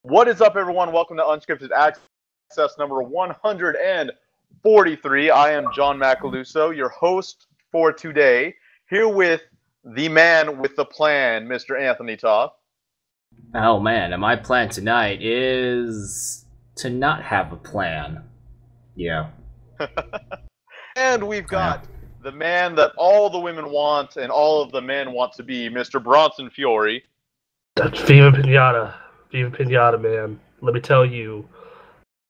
What is up, everyone? Welcome to Unscripted Access number 143. I am John Macaluso, your host for today, here with the man with the plan, Mr. Anthony Toth. Oh man, and my plan tonight is to not have a plan. Yeah. And we've got the man that all the women want and all of the men want to be, Mr. Bronson Fiore. That's Viva Pinata. Viva Pinata, man. Let me tell you,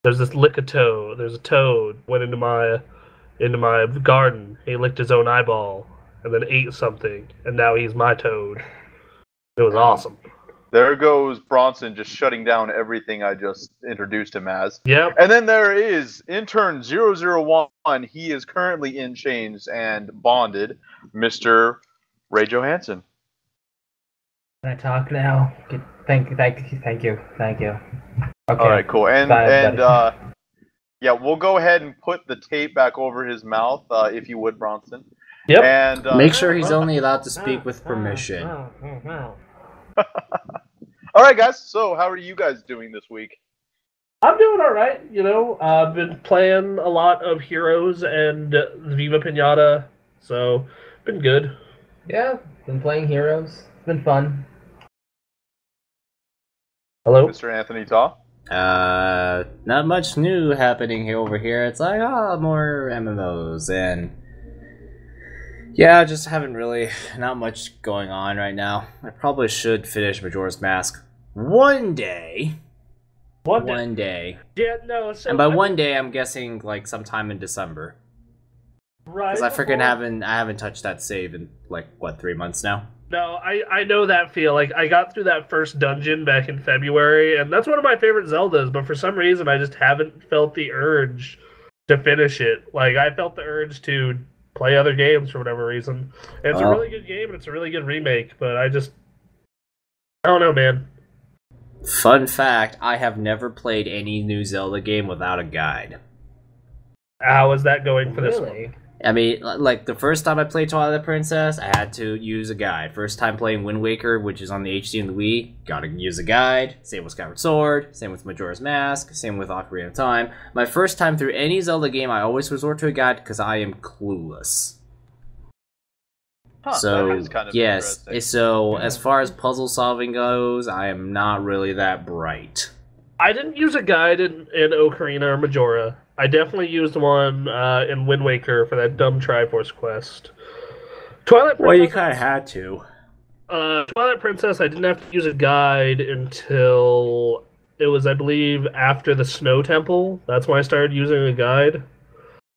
there's this lick-a-toad. There's a toad went into my garden. He licked his own eyeball and then ate something, and now he's my toad. It was awesome. There goes Bronson just shutting down everything I just introduced him as. Yep. And then there is intern 001. He is currently in chains and bonded, Mr. Ray Johansson. Can I talk now? Thank you. Okay. All right, cool. And yeah, we'll go ahead and put the tape back over his mouth, if you would, Bronson. Yep. And make sure he's only allowed to speak with permission. All right, guys. So, how are you guys doing this week? I'm doing all right. You know, I've been playing a lot of Heroes and Viva Pinata, so been good. Yeah, been playing Heroes. It's been fun. Hello, Mr. Anthony Taw. Not much new happening here over here. It's like, more MMOs, and yeah, just haven't really, not much going on right now. I probably should finish Majora's Mask one day. One day. Yeah, no. So and by one day, I'm guessing like sometime in December. Right. Because I freaking haven't touched that save in like what, 3 months now. No, I know that feel. Like, I got through that first dungeon back in February, and that's one of my favorite Zeldas, but for some reason, I just haven't felt the urge to finish it. Like, I felt the urge to play other games for whatever reason. And it's a really good game, and it's a really good remake, but I don't know, man. Fun fact, I have never played any new Zelda game without a guide. How is that going for this one? I mean, like, the first time I played Twilight Princess, I had to use a guide. First time playing Wind Waker, which is on the HD and the Wii, gotta use a guide. Same with Skyward Sword, same with Majora's Mask, same with Ocarina of Time. My first time through any Zelda game, I always resort to a guide because I am clueless. Huh, so, that is kind of yes, so as far as puzzle solving goes, I am not really that bright. I didn't use a guide in Ocarina or Majora. I definitely used one in Wind Waker for that dumb Triforce quest. Twilight Princess, well, you kind of had to. Twilight Princess, I didn't have to use a guide until it was, I believe, after the Snow Temple. That's when I started using a guide.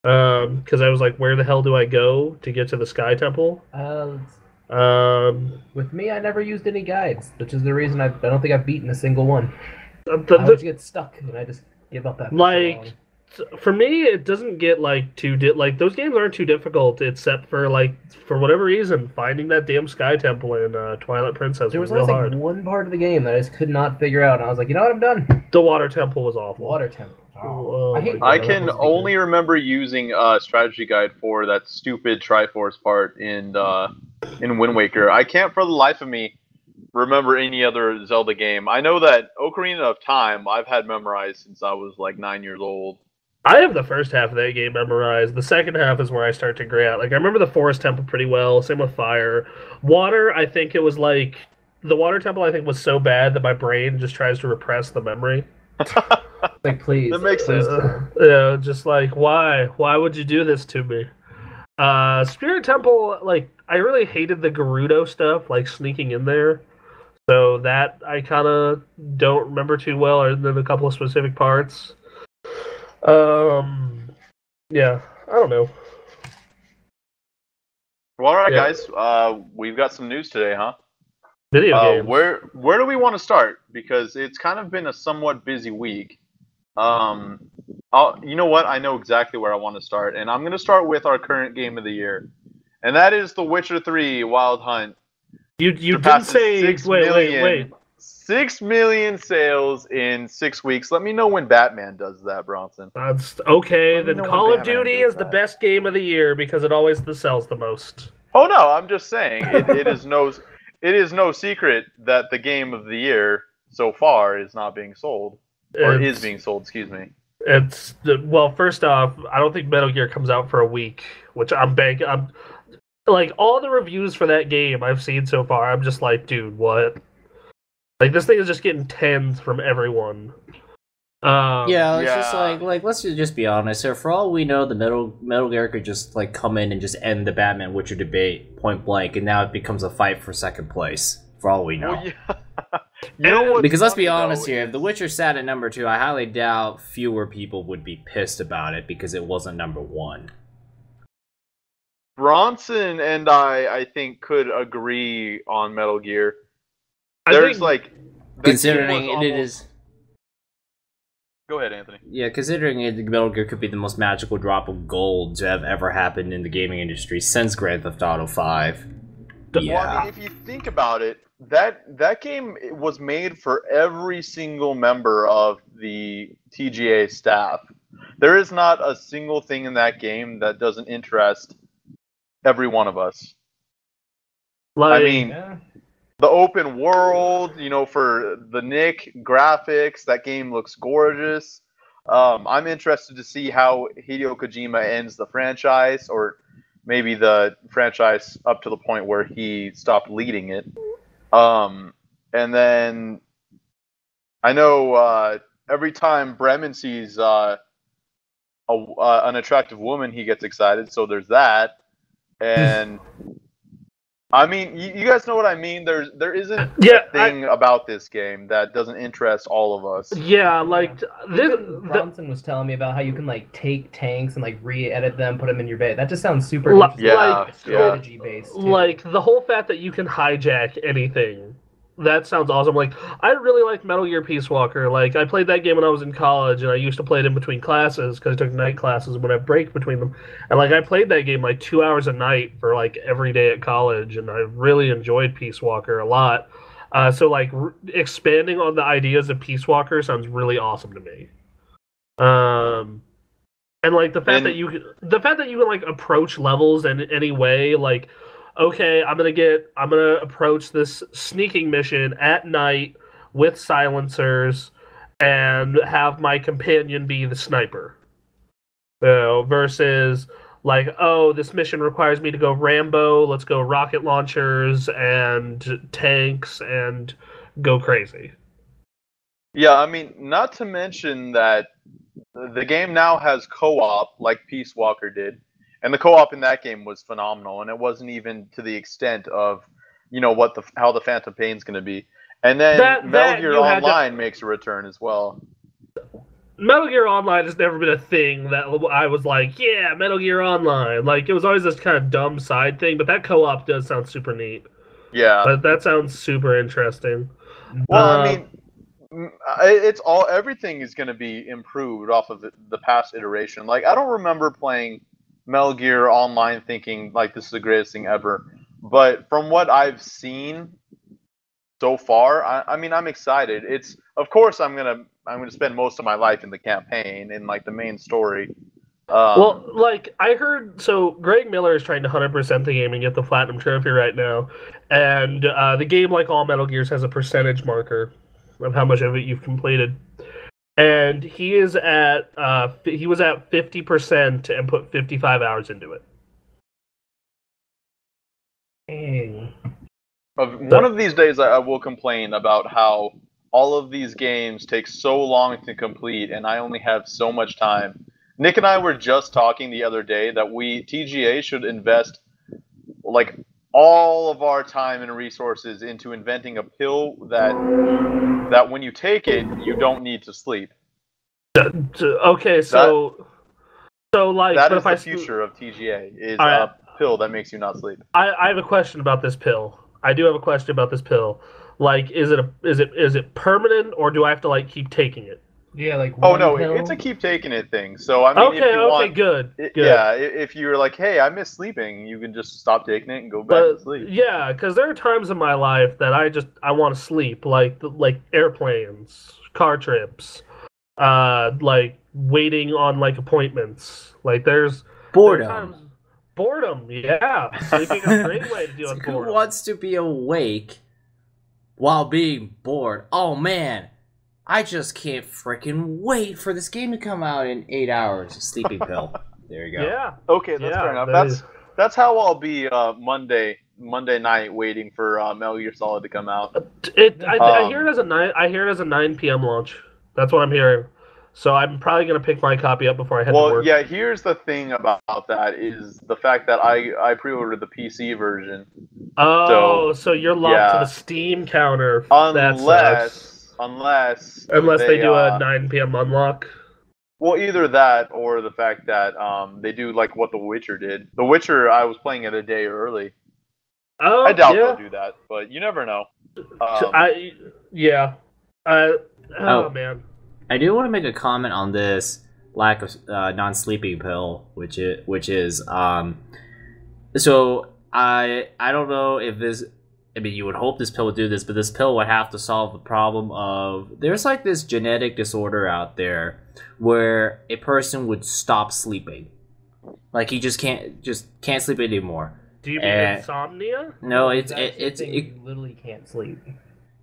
Because I was like, where the hell do I go to get to the Sky Temple? With me, I never used any guides, which is the reason I don't think I've beaten a single one. I always get stuck, and I just give up after like, for me, it doesn't get like like those games aren't too difficult, except for like for whatever reason, finding that damn Sky Temple in Twilight Princess there was real like hard. one part of the game that I just could not figure out, and I was like, you know what, I'm done. The Water Temple was awful. Water Temple. Oh, I can only remember using a strategy guide for that stupid Triforce part in Wind Waker. I can't for the life of me remember any other Zelda game. I know that Ocarina of Time I've had memorized since I was like 9 years old. I have the first half of that game memorized. The second half is where I start to gray out. Like, I remember the Forest Temple pretty well. Same with Fire. Water, I think it was like... The Water Temple, I think, was so bad that my brain just tries to repress the memory. Like, please. That makes sense. Yeah, just like, why? Why would you do this to me? Spirit Temple, like, I really hated the Gerudo stuff, like, sneaking in there. So that I kind of don't remember too well, other than a couple of specific parts. Yeah, I don't know. Well, all right, guys. We've got some news today, huh? Video games. Where do we want to start? Because it's kind of been a somewhat busy week. You know what? I know exactly where I want to start, and I'm going to start with our current game of the year, and that is The Witcher 3 Wild Hunt. You didn't say... Wait. 6 million sales in 6 weeks. Let me know when Batman does that, Bronson. That's okay. Then Call of Duty is the best game of the year because it always sells the most. Oh no, I'm just saying it is no secret that the game of the year so far is not being sold, or is being sold. Excuse me. Well, first off, I don't think Metal Gear comes out for a week, which I'm banking. I'm like all the reviews for that game I've seen so far. I'm just like, dude, what? Like this thing is just getting tens from everyone. It's just like let's just be honest here. For all we know, the Metal Gear could just like come in and just end the Batman Witcher debate point blank, and now it becomes a fight for second place. For all we know. Well, you know what? Because let's be honest here, if The Witcher sat at number 2, I highly doubt fewer people would be pissed about it because it wasn't number 1. Bronson and I think, could agree on Metal Gear. There's considering it is. Go ahead, Anthony. Yeah, considering Metal Gear could be the most magical drop of gold to have ever happened in the gaming industry since Grand Theft Auto 5. Yeah. Well, I mean, if you think about it, that game was made for every single member of the TGA staff. There is not a single thing in that game that doesn't interest every one of us. Like, I mean, the open world, for the Nick graphics, that game looks gorgeous. I'm interested to see how Hideo Kojima ends the franchise, or maybe the franchise up to the point where he stopped leading it. And then I know every time Bremen sees an attractive woman, he gets excited. So there's that. And I mean, you guys know what I mean. There isn't a thing about this game that doesn't interest all of us. Yeah, like Bronson was telling me about how you can like take tanks and like re-edit them, put them in your base. That just sounds super strategy based. Like the whole fact that you can hijack anything. That sounds awesome. Like, I really like Metal Gear Peace Walker. Like, I played that game when I was in college, and I used to play it in between classes, because I took night classes when I break between them. And, like, I played that game, like, 2 hours a night for, like, every day at college, and I really enjoyed Peace Walker a lot. So, like, expanding on the ideas of Peace Walker sounds really awesome to me. And, like, the fact that you can, like, approach levels in any way, like, okay, I'm gonna approach this sneaking mission at night with silencers and have my companion be the sniper. Versus like, oh, this mission requires me to go Rambo, let's go rocket launchers and tanks and go crazy. Yeah, I mean, not to mention that the game now has co-op like Peace Walker did. And the co-op in that game was phenomenal, and it wasn't even to the extent of, how the Phantom Pain's going to be. And then Metal Gear Online makes a return as well. Metal Gear Online has never been a thing that I was like, yeah, Metal Gear Online. Like, it was always this kind of dumb side thing, but that co-op does sound super neat. Yeah. But that sounds super interesting. Well, I mean, everything is going to be improved off of the past iteration. Like, I don't remember playing Metal Gear Online thinking like this is the greatest thing ever, but from what I've seen so far, I mean, I'm excited. It's, of course, I'm gonna spend most of my life in the campaign, in like the main story. Well, like I heard, so Greg Miller is trying to 100% the game and get the platinum trophy right now, and the game, like all Metal Gears, has a percentage marker of how much of it you've completed. And he was at 50% and put 55 hours into it. Dang. One of these days, I will complain about how all of these games take so long to complete, and I only have so much time. Nick and I were just talking the other day that TGA should invest like all of our time and resources into inventing a pill that when you take it, you don't need to sleep. Okay, so like that is the future of TGA, is a pill that makes you not sleep. I have a question about this pill. I do have a question about this pill. Like, is it permanent, or do I have to like keep taking it? Yeah, like pill? It's a keep taking it thing. So I mean, good. Yeah, if you're like, hey, I miss sleeping, you can just stop taking it and go back to sleep. Yeah, because there are times in my life that I want to sleep, like airplanes, car trips, like waiting on like appointments. Like there's boredom. Boredom, yeah. Sleeping is a great way to deal with boredom. Who wants to be awake while being bored. Oh man, I just can't freaking wait for this game to come out in 8 hours. Sleeping pill. There you go. Yeah. Okay, that's fair enough. That's how I'll be Monday night waiting for Metal Gear Solid to come out. I hear it as a 9 p.m. launch. That's what I'm hearing. So I'm probably gonna pick my copy up before I head to work. Well, yeah. Here's the thing about that is the fact that I pre-ordered the PC version. Oh, so you're locked to the Steam counter. Unless they do a 9 p.m. unlock. Well, either that or the fact that they do like what The Witcher did. The Witcher, I was playing it a day early. Oh, I doubt they'll do that, but you never know. Man. I do want to make a comment on this lack of non-sleeping pill, which is so I don't know if this. I mean, you would hope this pill would do this, but this pill would have to solve the problem of there's like this genetic disorder out there where a person would stop sleeping, like he just can't sleep anymore. Do you mean insomnia? No, you literally can't sleep.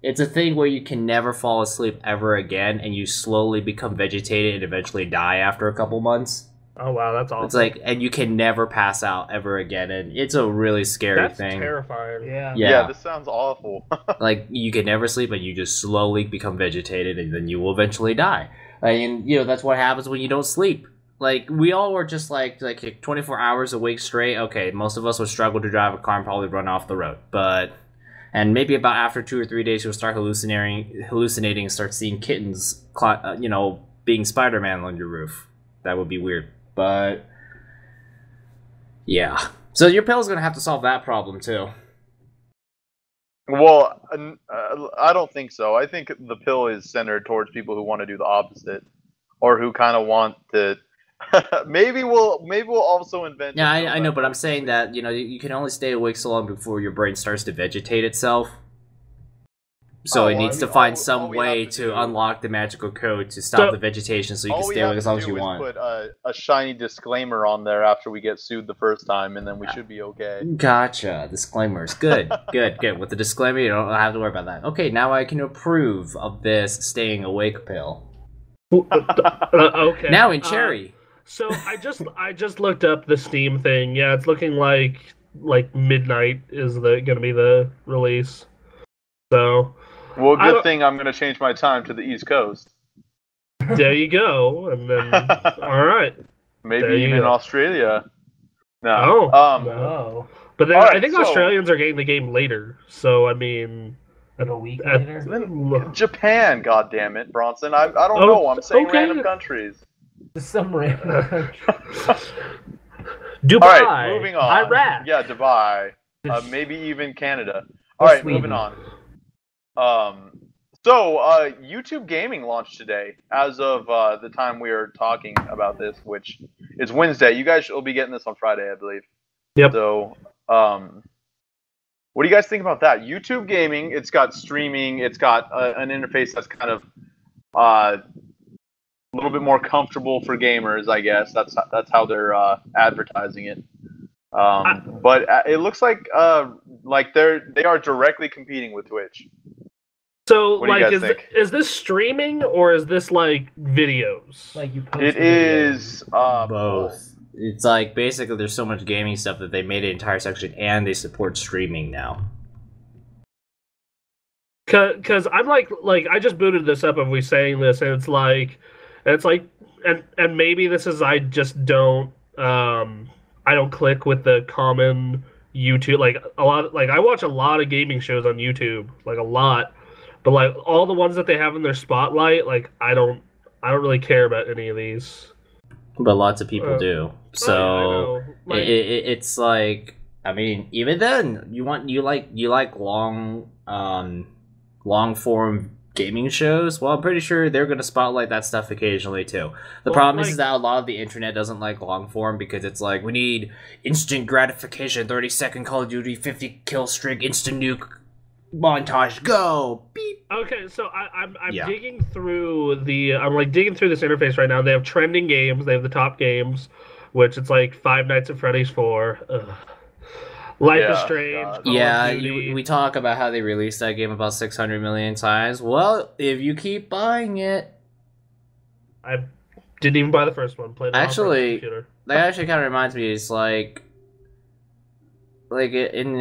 It's a thing where you can never fall asleep ever again, and you slowly become vegetated and eventually die after a couple months. Oh wow, that's awesome. It's like, and you can never pass out ever again, and it's a really scary thing. That's terrifying. Yeah, this sounds awful. Like, you can never sleep, and you just slowly become vegetated, and then you will eventually die. And, you know, that's what happens when you don't sleep. Like, we all were just like 24 hours awake straight. Okay, most of us would struggle to drive a car and probably run off the road. And maybe about after 2 or 3 days, you'll start hallucinating and start seeing kittens, being Spider-Man on your roof. That would be weird. But, yeah. So your pill's going to have to solve that problem, too. Well, I don't think so. I think the pill is centered towards people who want to do the opposite. Or who kind of want to... maybe we'll also invent... Yeah, I know, but I'm saying that, you know, you can only stay awake so long before your brain starts to vegetate itself. So it needs to find some way to unlock the magical code to stop the vegetation so you can stay awake as long as you want. Put a shiny disclaimer on there after we get sued the first time, and then we should be okay. Gotcha. Disclaimers. Good. Good. With the disclaimer, you don't have to worry about that. Okay, now I can approve of this staying awake pill. Okay. Now in cherry. So I just looked up the Steam thing. Yeah, it's looking like midnight is gonna be the release. So. Well, good thing I'm gonna change my time to the East Coast. There you go, and then all right. Maybe even Australia. No. No. But then I think Australians are getting the game later. So I mean. A week later? Japan, goddammit, Bronson. I don't know. I'm saying random countries. Some random countries. Dubai. All right, moving on. Iraq. Yeah, Dubai. Maybe even Canada. All right, moving on. So YouTube Gaming launched today, as of the time we are talking about this, which is Wednesday. You guys will be getting this on Friday, I believe. Yep. So, what do you guys think about that? YouTube Gaming, it's got streaming, it's got an interface that's kind of a little bit more comfortable for gamers, I guess. That's how they're advertising it. But it looks like they are directly competing with Twitch. So, like, is this streaming or is this like videos? Like you post it is both. It's like basically there's so much gaming stuff that they made an entire section and they support streaming now. Cause I'm like I just booted this up and we're saying this and it's like and maybe this is I just don't I don't click with the common YouTube I watch a lot of gaming shows on YouTube, like a lot. But like all the ones that they have in their spotlight, like I don't really care about any of these. But lots of people do. So it's like, I mean, even then, you like long form gaming shows. Well, I'm pretty sure they're going to spotlight that stuff occasionally too. The problem is that a lot of the internet doesn't like long form because it's like we need instant gratification, 30-second Call of Duty, 50 kill streak, instant nuke montage, go beep. Okay, so I'm digging through digging through this interface right now. They have trending games. They have the top games, which it's like Five Nights at Freddy's 4. Life is Strange. Yeah, we talk about how they released that game about 600 million times. Well, if you keep buying it... I didn't even buy the first one. Played it on the computer. That actually kind of reminds me, it's like in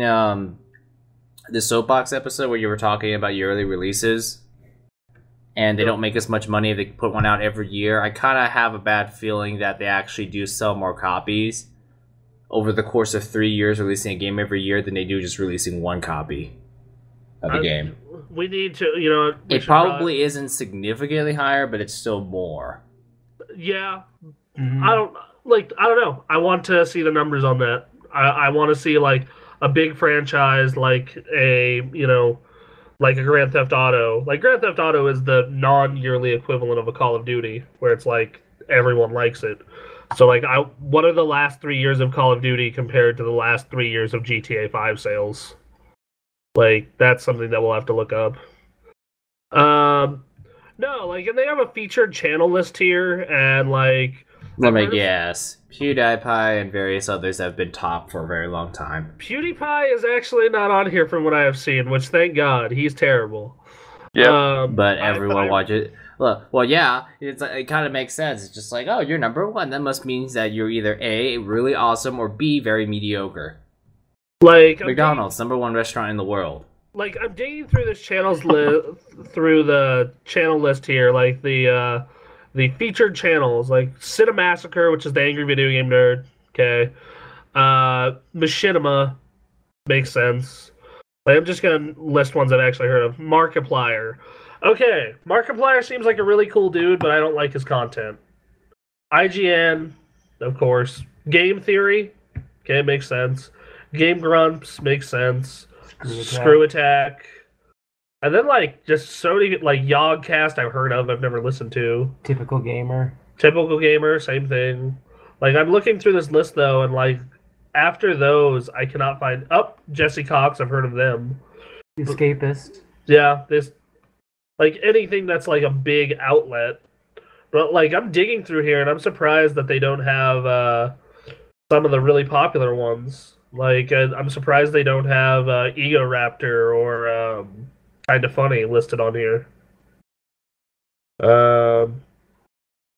the Soapbox episode where you were talking about yearly releases, and they don't make as much money if they put one out every year. I kind of have a bad feeling that they actually do sell more copies over the course of 3 years releasing a game every year than they do just releasing one copy of the game. We need to, it probably isn't significantly higher, but it's still more. Yeah. I don't know. I want to see the numbers on that. I want to see, like, a big franchise like a Grand Theft Auto. Like, Grand Theft Auto is the non-yearly equivalent of a Call of Duty, where it's like everyone likes it. So, like, what are the last 3 years of Call of Duty compared to the last 3 years of GTA 5 sales? Like, that's something that we'll have to look up. No, like, and they have a featured channel list here, and, like... Let me guess. PewDiePie and various others have been top for a very long time. PewDiePie is actually not on here from what I have seen, which, thank God, he's terrible. Yeah, but everyone watches it. Well, yeah, it kind of makes sense. It's just like, oh, you're number one. That must mean that you're either A, really awesome, or B, very mediocre. Like McDonald's, number one restaurant in the world. Like, I'm digging through this through the channel list here, like the featured channels, like Cinemassacre, which is the Angry Video Game Nerd. Okay, Machinima makes sense. Like, I'm just gonna list ones I've actually heard of. Markiplier. Okay, Markiplier seems like a really cool dude, but I don't like his content. IGN, of course. Game Theory. Okay, makes sense. Game Grumps makes sense. Screw Attack. And then, like, just so many, like, Yogcast I've heard of, I've never listened to. Typical Gamer, same thing. Like, I'm looking through this list, though, and, like, after those, I cannot find... Jesse Cox, I've heard of them. Escapist. Yeah, this... Like, anything that's, like, a big outlet. But, like, I'm digging through here, and I'm surprised that they don't have some of the really popular ones. Like, I'm surprised they don't have Ego Raptor or Kinda Funny listed on here.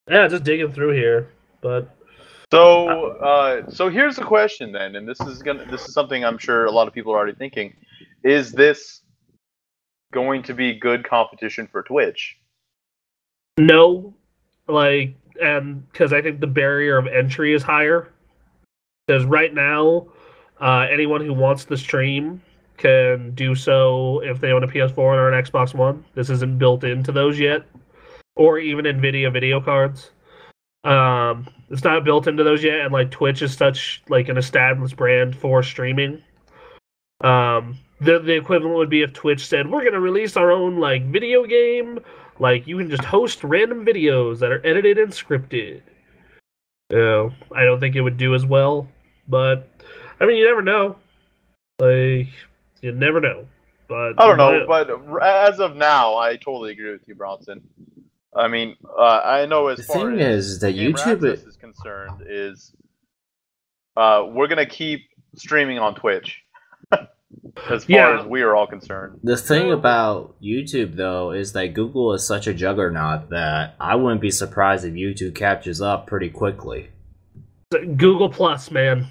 Yeah, just digging through here, but... So here's the question then, and this is something I'm sure a lot of people are already thinking. Is this going to be good competition for Twitch? No. Like, and because I think the barrier of entry is higher. Because right now, anyone who wants to stream can do so if they own a PS4 or an Xbox One. This isn't built into those yet. Or even NVIDIA video cards. It's not built into those yet, and like Twitch is such like an established brand for streaming. The equivalent would be if Twitch said, we're gonna release our own like video game, like you can just host random videos that are edited and scripted. I don't think it would do as well, but I mean, you never know. Like, you never know. But I don't know, but as of now, I totally agree with you, Bronson. I mean, I know as far as that YouTube is concerned, we're gonna keep streaming on Twitch. As far as we are all concerned. The thing about YouTube, though, is that Google is such a juggernaut that I wouldn't be surprised if YouTube catches up pretty quickly. Google Plus, man.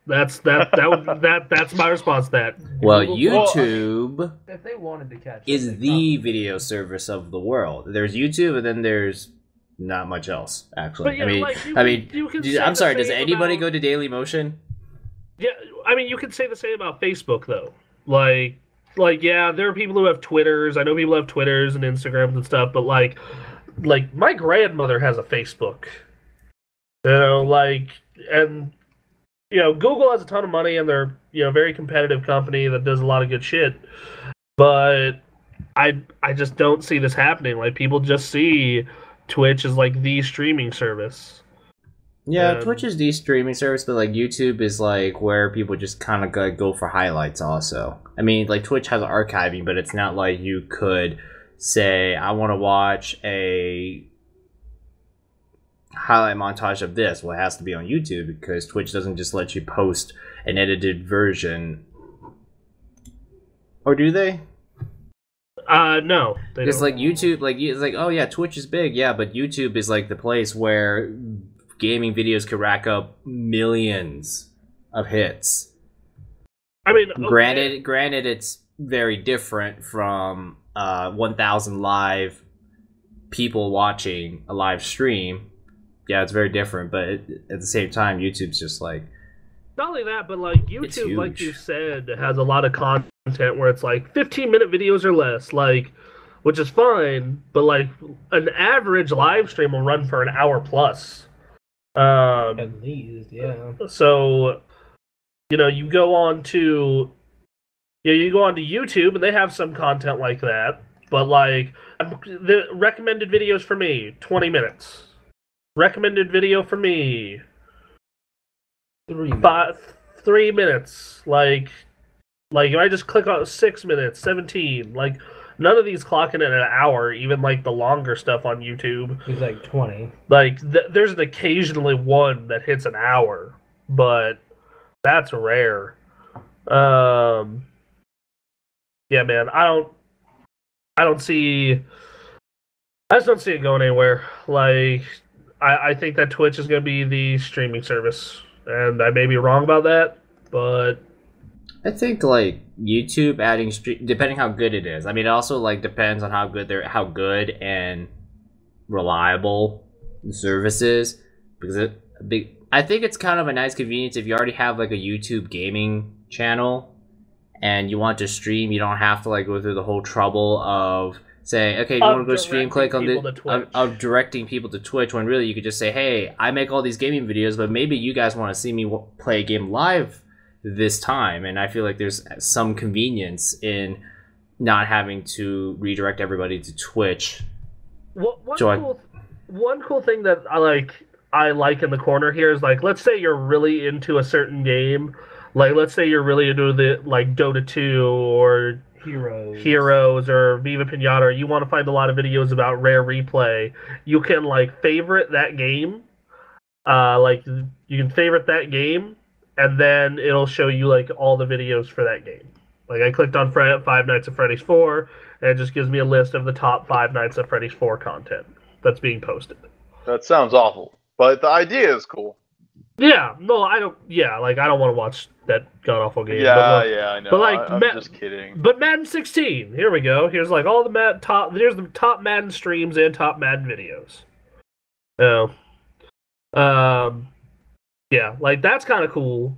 That's my response to that. Well, YouTube if they wanted to catch is the video service of the world. There's YouTube, and then there's not much else, actually. Yeah, I'm sorry, does anybody go to Dailymotion? Yeah, I mean, you could say the same about Facebook, though. Like, yeah, there are people who have Twitters. I know people have Twitters and Instagrams and stuff, but, like my grandmother has a Facebook. And... Google has a ton of money, and they're, a very competitive company that does a lot of good shit. But I just don't see this happening. Like, people just see Twitch as, like, the streaming service. Yeah, Twitch is the streaming service, but, like, YouTube is, like, where people just kind of go for highlights also. I mean, like, Twitch has archiving, but it's not like you could say, I want to watch a highlight montage of this. Well, it has to be on YouTube because Twitch doesn't just let you post an edited version. Or do they? No. It's like YouTube, like it's like, oh yeah, Twitch is big, yeah, but YouTube is like the place where gaming videos could rack up millions of hits. I mean, okay. Granted, it's very different from 1,000 live people watching a live stream. Yeah, it's very different, but at the same time, YouTube's just like... Not only that, but like YouTube, like you said, has a lot of content where it's like 15-minute videos or less, like, which is fine, but like an average live stream will run for an hour plus. At least, yeah. So, you know, you go on to YouTube and they have some content like that, but like the recommended videos for me, 20 minutes. Recommended video for me, 3 minutes. Like if I just click on 6 minutes, 17. Like none of these clock in at an hour. Even like the longer stuff on YouTube, He's like 20. like there's an occasionally one that hits an hour, but that's rare. Yeah, man, I just don't see it going anywhere. Like. I think that Twitch is going to be the streaming service, and I may be wrong about that, but I think like YouTube adding depending how good it is. I mean, it also like depends on how good and reliable the service is, because I think it's kind of a nice convenience if you already have like a YouTube gaming channel and you want to stream. You don't have to like go through the whole trouble of say, okay, you want to go stream, click on of directing people to Twitch, when really you could just say, hey, I make all these gaming videos, but maybe you guys want to see me play a game live this time. And I feel like there's some convenience in not having to redirect everybody to Twitch. One cool thing that I like in the corner here is, like, let's say you're really into a certain game. Like, let's say you're really into the like Dota 2 or Heroes or Viva Pinata, or you want to find a lot of videos about Rare Replay, you can like favorite that game. Like you can favorite that game, and then it'll show you like all the videos for that game. Like I clicked on Five Nights at Freddy's 4, and it just gives me a list of the top Five Nights at Freddy's 4 content that's being posted. That sounds awful, but the idea is cool. Yeah, no, I don't. Yeah, like I don't want to watch that god awful game. Yeah, yeah, I know. But like, I'm just kidding. But Madden 16, here we go. Here's like all the Here's the top Madden streams and top Madden videos. Yeah, like that's kind of cool.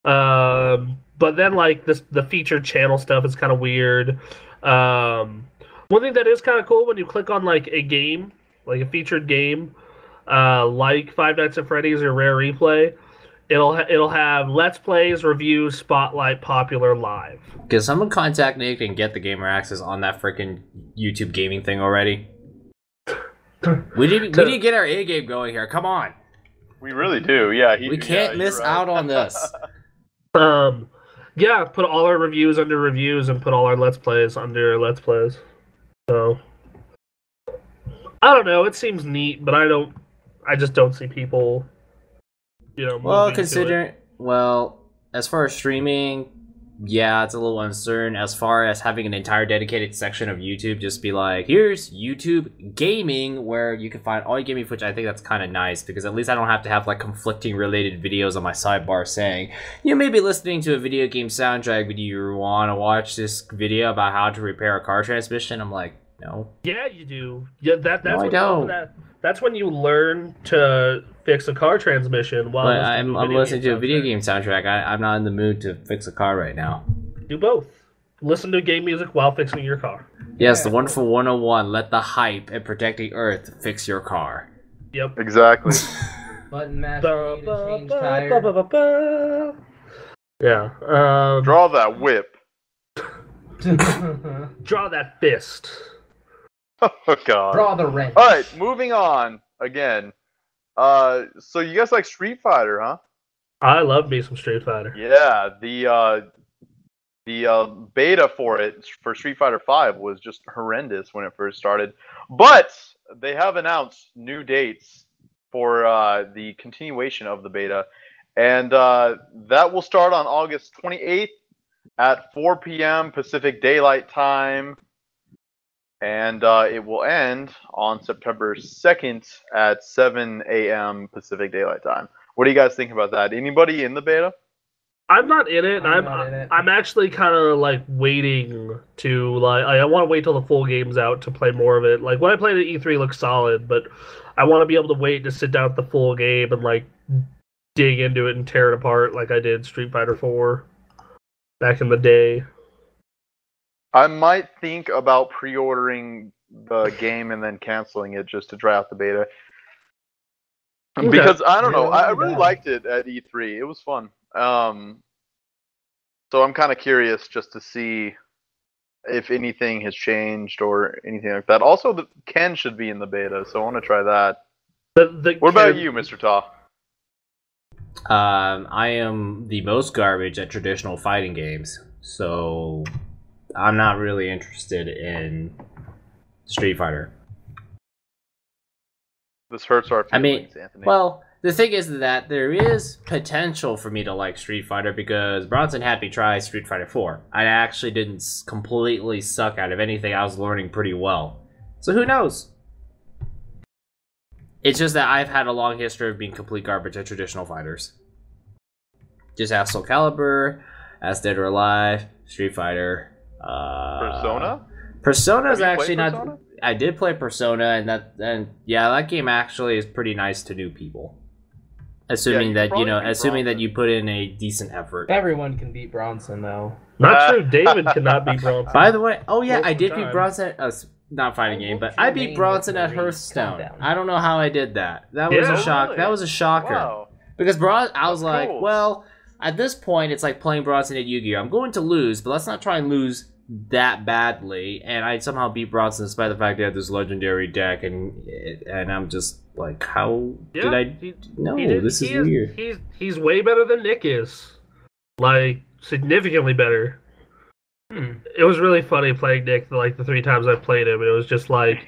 But then like the featured channel stuff is kind of weird. One thing that is kind of cool when you click on like a game, like a featured game. Like Five Nights at Freddy's or Rare Replay, it'll have Let's Plays, reviews, Spotlight, Popular, Live. Can someone contact Nick and get the gamer access on that freaking YouTube gaming thing already? we need to get our A game going here. Come on. We really do. Yeah. We can't miss out on this. Yeah. Put all our reviews under reviews and put all our Let's Plays under Let's Plays. So I don't know. It seems neat, but I just don't see people, well, as far as streaming, yeah, it's a little uncertain. As far as having an entire dedicated section of YouTube, just be like, here's YouTube Gaming, where you can find all your gaming footage. I think that's kind of nice, because at least I don't have to have like conflicting related videos on my sidebar saying, you may be listening to a video game soundtrack, but do you want to watch this video about how to repair a car transmission? I'm like, no. Yeah, you do. Yeah, that's no, I don't. That's when you learn to fix a car transmission. While I'm listening to a video game soundtrack. I'm not in the mood to fix a car right now. Do both. Listen to game music while fixing your car. Yes, the wonderful 101. Let the hype and protecting Earth fix your car. Yep. Exactly. Button mash to change tire. Yeah. Draw that whip. Draw that fist. Oh god. Draw the wrench. All right, moving on again. So you guys like Street Fighter, huh? I love me some Street Fighter. Yeah, the beta for Street Fighter V was just horrendous when it first started, but they have announced new dates for the continuation of the beta, and that will start on August 28th at 4 p.m. Pacific Daylight Time, and it will end on September 2nd at 7 a.m. Pacific Daylight Time. What do you guys think about that? Anybody in the beta? I'm not in it. I'm not in it. I'm actually kind of like waiting to I want to wait till the full game's out to play more of it. Like when I played at E3 looked solid, but I want to be able to wait to sit down with the full game and like dig into it and tear it apart like I did Street Fighter 4 back in the day. I might think about pre-ordering the game and then canceling it just to try out the beta. Okay. Because I don't know, Yeah, I not really bad. liked it at E3. It was fun. So I'm kind of curious just to see if anything has changed or anything like that. Also, Ken should be in the beta, so I want to try that. What about you, Mr. Ta? I am the most garbage at traditional fighting games, so I'm not really interested in Street Fighter. This hurts our I mean, feelings, Anthony. well, the thing is that there is potential for me to like Street Fighter because Bronson had me try Street Fighter 4. I actually didn't completely suck out of anything. I was learning pretty well. So who knows? It's just that I've had a long history of being complete garbage at traditional fighters. Just ask Soul Calibur, ask Dead or Alive, Street Fighter. Persona? Persona is Have you actually played not. Persona? I did play Persona, and yeah, that game actually is pretty nice to new people. Assuming you that probably beat assuming that Bronson. you put in a decent effort. Everyone can beat Bronson, though. Not true. David cannot beat Bronson. By the way, oh yeah, Waste I of did beat time. Bronson. Not fighting game, but what's your I beat name Bronson with at the read? Hearthstone. Calm down. I don't know how I did that. That was Yeah, a shock. really? That was a shocker. Wow. Because I was That's like, cool. well, at this point, it's like playing Bronson at Yu-Gi-Oh. I'm going to lose, but let's not try and lose that badly. And I somehow beat Bronson despite the fact that I had this legendary deck, and I'm just like, how did I? No, this is weird. He's way better than Nick is. Like significantly better. It was really funny playing Nick like the 3 times I played him. It was just like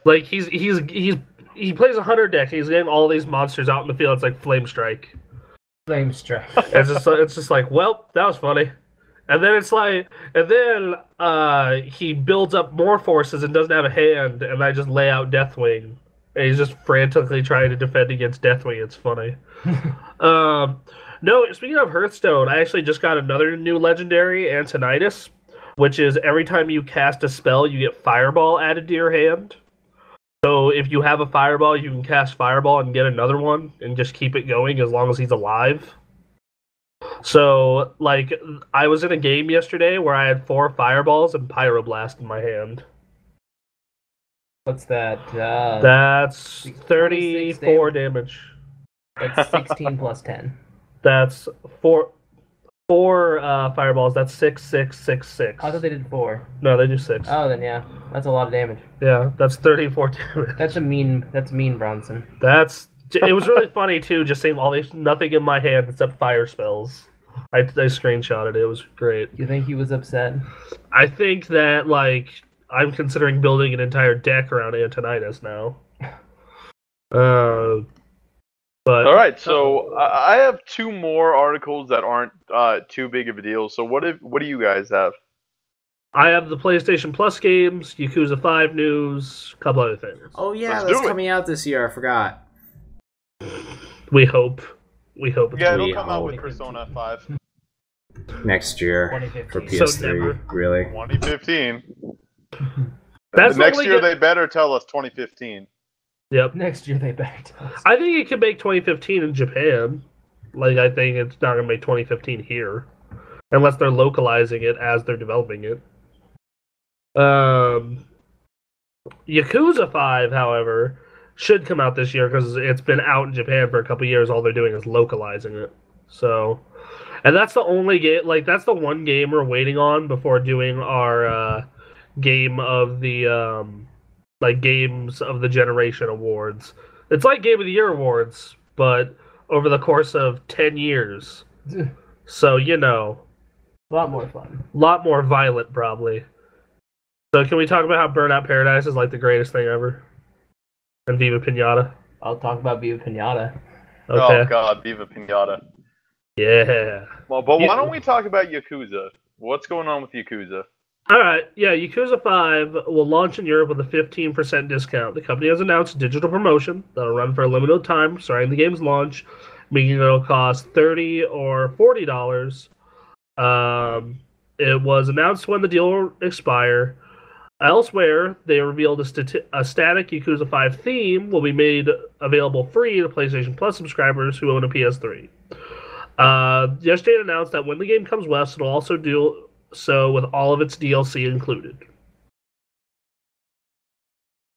he plays a hunter deck. He's getting all these monsters out in the field. It's like Flame Strike. Flame Strike. It's just like, well, that was funny. And then it's like, he builds up more forces and doesn't have a hand, and I just lay out Deathwing. And he's just frantically trying to defend against Deathwing. It's funny. No, speaking of Hearthstone, I actually just got another new legendary, Antonitis, which is every time you cast a spell, you get Fireball added to your hand. So if you have a Fireball, you can cast Fireball and get another one, and just keep it going as long as he's alive. So, like, I was in a game yesterday where I had 4 Fireballs and Pyroblast in my hand. What's that? That's 26 34 damage. That's 16 plus 10. That's four Fireballs. That's 6, 6, 6, 6. I thought they did 4. No, they do 6. Oh, then yeah, that's a lot of damage. Yeah, that's 34 damage. That's mean Bronson. It was really funny too, just seeing all these nothing in my hand except fire spells. I screenshotted it. It was great. You think he was upset? I think that like I'm considering building an entire deck around Antonitis now. But All right, so I have 2 more articles that aren't too big of a deal. So what do you guys have? I have the PlayStation Plus games, Yakuza 5 news, a couple other things. Oh yeah, Let's that's do it. coming out this year. I forgot. We hope. It's Yeah, We it'll come out hope. with Persona 5. Next year 2015. for So PS3. never. Really? 2015. That's Next only year good- they better tell us 2015. Yep. Next year they backed us. I think it could make 2015 in Japan. Like, I think it's not going to make 2015 here. Unless they're localizing it as they're developing it. Yakuza 5, however, should come out this year because it's been out in Japan for a couple years. All they're doing is localizing it. So, and that's the only game, like, that's the one game we're waiting on before doing our game of the, like, Games of the Generation awards. It's like Game of the Year awards, but over the course of 10 years. So, you know, A lot more fun. a lot more violent, probably. So, can we talk about how Burnout Paradise is like the greatest thing ever? And Viva Pinata? I'll talk about Viva Pinata. Okay. Oh God, Viva Pinata. Yeah. Well, but Yeah. why don't we talk about Yakuza? What's going on with Yakuza? All right. Yeah, Yakuza 5 will launch in Europe with a 15% discount. The company has announced a digital promotion that'll run for a limited time starting the game's launch, meaning it'll cost $30 or $40. It was announced when the deal will expire. Elsewhere, they revealed a static Yakuza 5 theme will be made available free to PlayStation Plus subscribers who own a PS3. Yesterday it announced that when the game comes west, it'll also do so with all of its DLC included.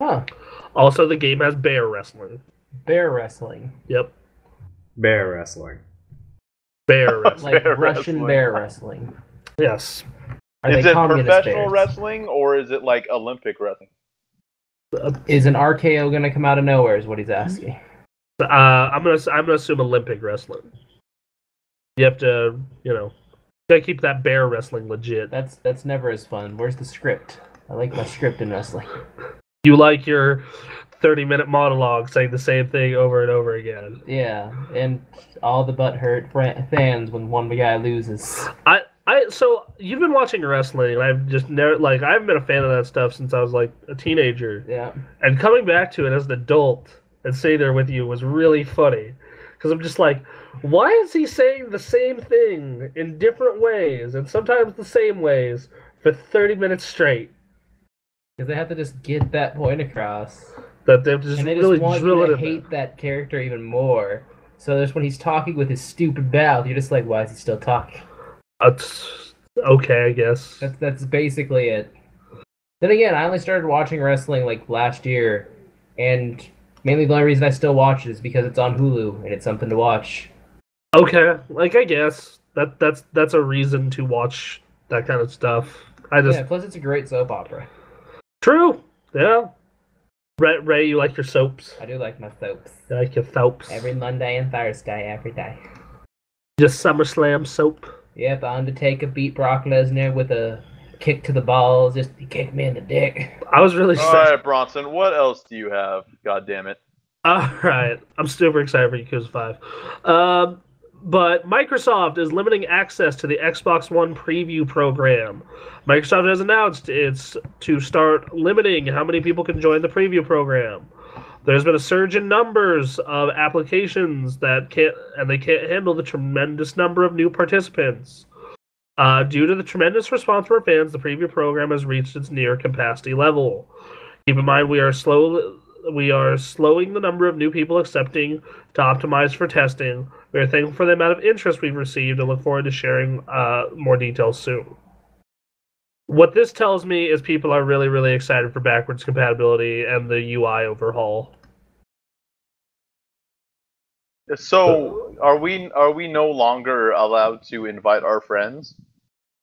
Huh. Also, the game has bear wrestling. Bear wrestling. Yep, Bear wrestling. bear wrestling. Like Bear Russian wrestling. bear wrestling. Yes. Are Is they it communist professional bears? wrestling or is it like Olympic wrestling? Is an RKO gonna come out of nowhere? Is what he's asking. I'm gonna assume Olympic wrestling. You have to, gotta keep that bear wrestling legit. That's never as fun. Where's the script? I like my script in wrestling. You like your 30-minute monologue saying the same thing over and over again. Yeah, and all the butthurt fans when one guy loses. So you've been watching wrestling, and I've just never I haven't been a fan of that stuff since I was like a teenager. Yeah. And coming back to it as an adult and sitting there with you was really funny, because I'm just like, why is he saying the same thing in different ways and sometimes the same ways for 30 minutes straight? Because they have to just get that point across. That they're just And they really just want drill you it to in there. hate that character even more. So there's when he's talking with his stupid mouth, you're just like, why is he still talking? Okay, I guess. That's basically it. Then again, I only started watching wrestling like last year, and mainly the only reason I still watch it is because it's on Hulu and it's something to watch. Okay, I guess that's a reason to watch that kind of stuff. Yeah, plus it's a great soap opera. True. Yeah. Ray, you like your soaps? I do like my soaps. You like your soaps? Every Monday and Thursday, every day. Just SummerSlam soap. Yep, Undertaker beat Brock Lesnar with a kick to the balls. Just he kicked me in the dick. I was really All right, Bronson. What else do you have? God damn it. All right, I'm super excited for Yakuza 5. But Microsoft is limiting access to the Xbox One preview program. Microsoft has announced it's to start limiting how many people can join the preview program. There's been a surge in numbers of applications they can't handle the tremendous number of new participants. Due to the tremendous response from our fans, the preview program has reached its near capacity level. Keep in mind, we are slowing the number of new people accepting to optimize for testing. We are thankful for the amount of interest we've received and look forward to sharing more details soon. What this tells me is people are really, really excited for backwards compatibility and the UI overhaul. So, are we no longer allowed to invite our friends?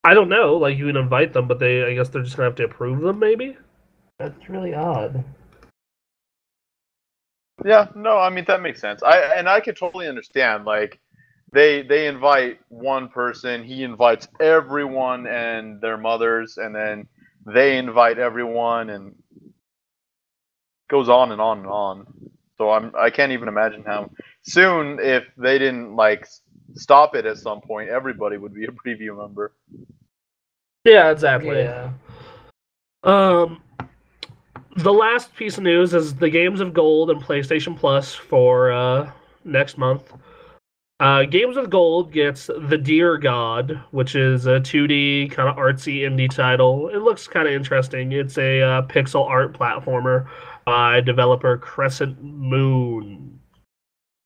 I don't know. Like, you can invite them, but I guess they're just gonna have to approve them, maybe. That's really odd. Yeah, no, I mean that makes sense. I could totally understand. Like, they invite one person, he invites everyone and their mothers, and then they invite everyone, and goes on and on and on. So I can't even imagine how soon, if they didn't stop it at some point, everybody would be a preview member. Yeah, exactly. Yeah. The last piece of news is the Games of Gold and PlayStation Plus for next month. Games of Gold gets The Deer God, which is a 2D kind of artsy indie title. It looks kind of interesting. It's a pixel art platformer by developer Crescent Moon,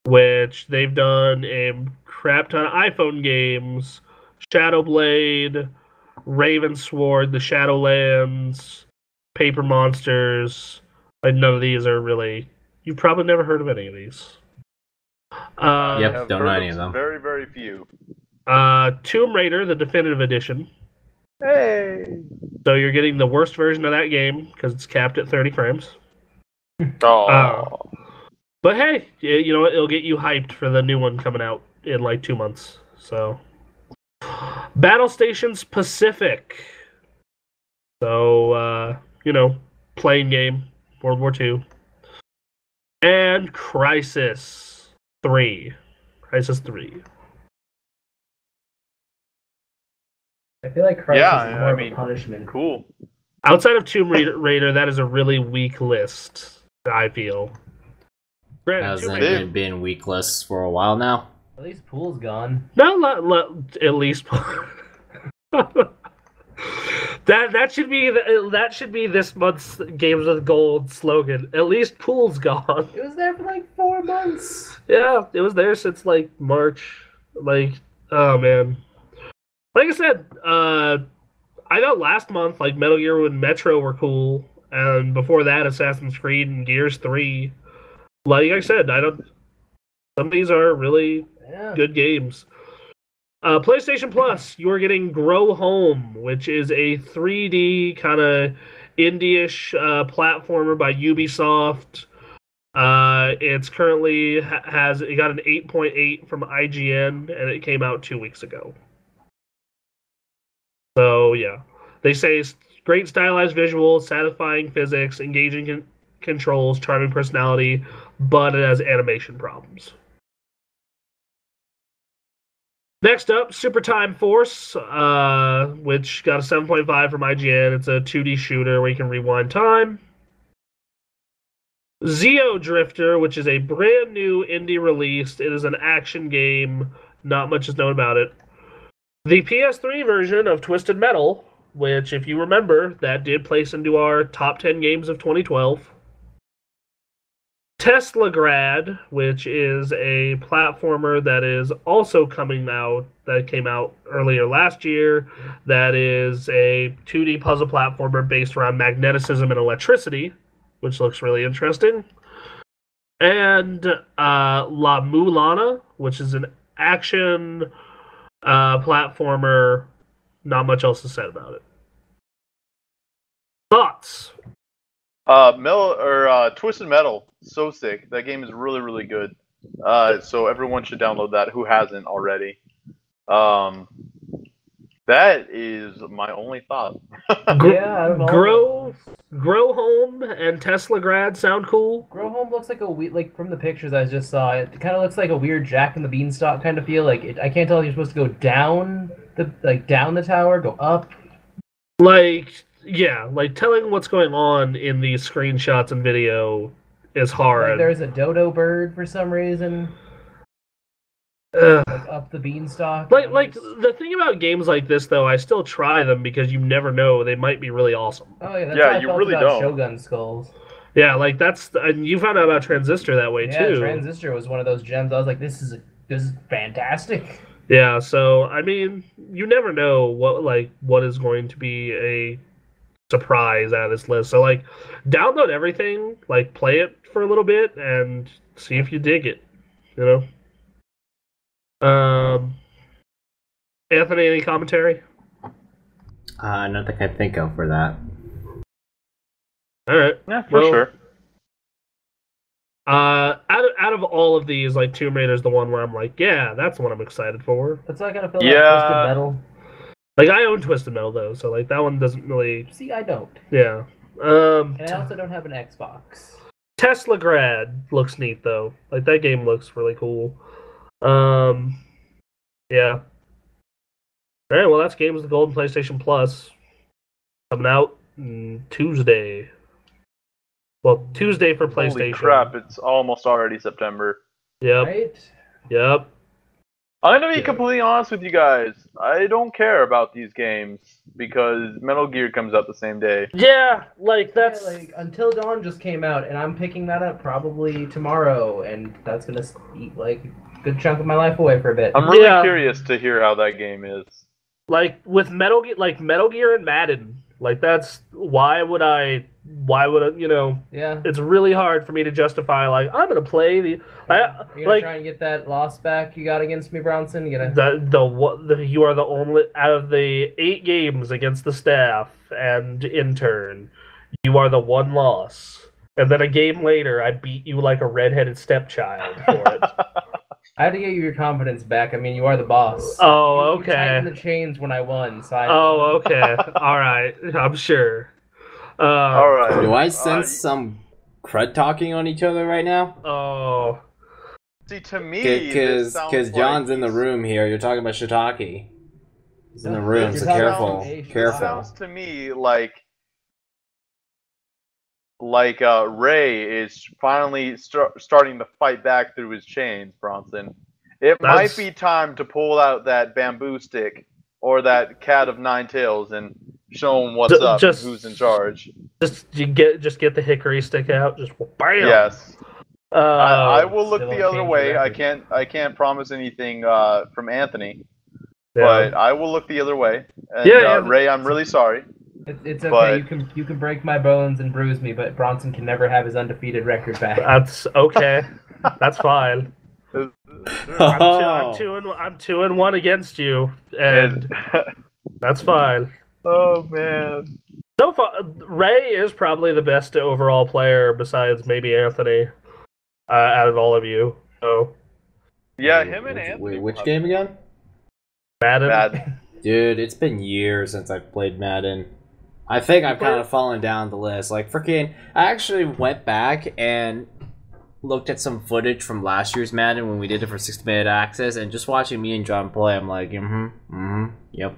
which they've done a crap ton of iPhone games: Shadowblade, Ravensward, The Shadowlands, Paper Monsters. None of these are really... You've probably never heard of any of these. Yep, I've don't heard know of any of them. Very, very few. Tomb Raider, the definitive edition. Hey. So you're getting the worst version of that game because it's capped at 30 frames. Oh. But hey, you know what? It'll get you hyped for the new one coming out in like 2 months. So, Battle Stations Pacific. So, plane game, World War II. And Crisis 3. Crisis 3. I feel like Crisis Yeah, is more I of mean, a punishment. Cool. Outside of Tomb Raider, that is a really weak list, I feel. Granted, Tomb Hasn't Raider... it been weak lists for a while now? At least Pool's gone. No, at least... That should be this month's Games with Gold slogan. At least Pool's gone. It was there for like 4 months. Yeah, it was there since like March. Like, oh man. Like I said, I know last month like Metal Gear and Metro were cool, and before that Assassin's Creed and Gears 3. Like I said, some of these are really good games. PlayStation Plus, you are getting Grow Home, which is a 3D kind of indie-ish platformer by Ubisoft. It's currently it got an 8.8 from IGN, and it came out 2 weeks ago. So yeah, they say great stylized visuals, satisfying physics, engaging controls, charming personality, but it has animation problems. Next up, Super Time Force, which got a 7.5 from IGN. It's a 2D shooter where you can rewind time. Zeo Drifter, which is a brand new indie release. It is an action game. Not much is known about it. The PS3 version of Twisted Metal, which, if you remember, that did place into our top 10 games of 2012. Teslagrad, which is a platformer that is also coming out, that came out earlier last year, that is a 2D puzzle platformer based around magneticism and electricity, which looks really interesting. And La Mulana, which is an action platformer. Not much else is said about it. Thoughts? Twisted Metal, so sick. That game is really, really good. So everyone should download that who hasn't already. That is my only thought. Grow Home and Teslagrad sound cool. Grow Home looks like like from the pictures I just saw. It kind of looks like a weird Jack and the Beanstalk kind of feel. Like I can't tell if you're supposed to go down the tower, go up. Like telling what's going on in these screenshots and video is hard. Like there's a dodo bird for some reason. Like up the beanstalk. Like the thing about games like this, though, I still try them because you never know, they might be really awesome. Oh yeah, that's how I you felt really about don't. Shogun Skulls. Yeah, like and you found out about Transistor that way too. Yeah, Transistor was one of those gems. I was like, this is fantastic. Yeah, so I mean, you never know what is going to be a surprise out of this list. So like, download everything, like play it for a little bit, and see if you dig it. You know. Anthony, any commentary? Nothing I can think of for that. All right. Yeah, for sure. Out of all of these, like Tomb Raider is the one where I'm like, yeah, that's the one I'm excited for. That's not gonna feel like Twisted Metal. Like I own Twisted Metal though, so like that one doesn't really. See, I don't. Yeah. And I also don't have an Xbox. Teslagrad looks neat though. Like that game looks really cool. Yeah. All right. Well, that's Games with Gold and PlayStation Plus coming out Tuesday. Well, Tuesday for PlayStation. Holy crap! It's almost already September. Yep. Right? Yep. I'm gonna be completely honest with you guys. I don't care about these games because Metal Gear comes out the same day. Yeah, like that's like Until Dawn just came out, and I'm picking that up probably tomorrow, and that's gonna eat like a good chunk of my life away for a bit. I'm really curious to hear how that game is. Like with Metal Gear and Madden. Like that's why would I Yeah. It's really hard for me to justify like I'm gonna play the. You're gonna try and get that loss back you got against me, Bronson. You are the only out of the 8 games against the staff and intern, you are the one loss. And then a game later, I beat you like a redheaded stepchild for it. I had to get you your confidence back. I mean, you are the boss. Oh, You okay. tightened the chains when I won. So okay. All right. I'm sure. All right. Do I sense some crud talking on each other right now? Oh. See, to me, this sounds Because John's like in the room here. You're talking about shiitake. He's in the room, This so talking careful. about Asian. This Careful. sounds to me like Ray is finally starting to fight back through his chains, Bronson. It might be time to pull out that bamboo stick or that cat of nine tails and show him what's up and who's in charge. Just get the hickory stick out. Just bam. Yes. I will look Still the won't other change way. your I can't promise anything from Anthony, Yeah. but I will look the other way. And, Yeah. Ray, I'm really sorry. It's okay. But- You can break my bones and bruise me, but Bronson can never have his undefeated record back. That's okay. That's fine. I'm 2-1 against you, and that's fine. Oh man. So far, Ray is probably the best overall player besides maybe Anthony, out of all of you. So Yeah, him and Anthony. Wait, which game again? Madden. Bad. Dude, it's been years since I've played Madden. I think I've kind of fallen down the list. Like, freaking, I actually went back and looked at some footage from last year's Madden when we did it for 60-minute access, and just watching me and John play, I'm like, yep.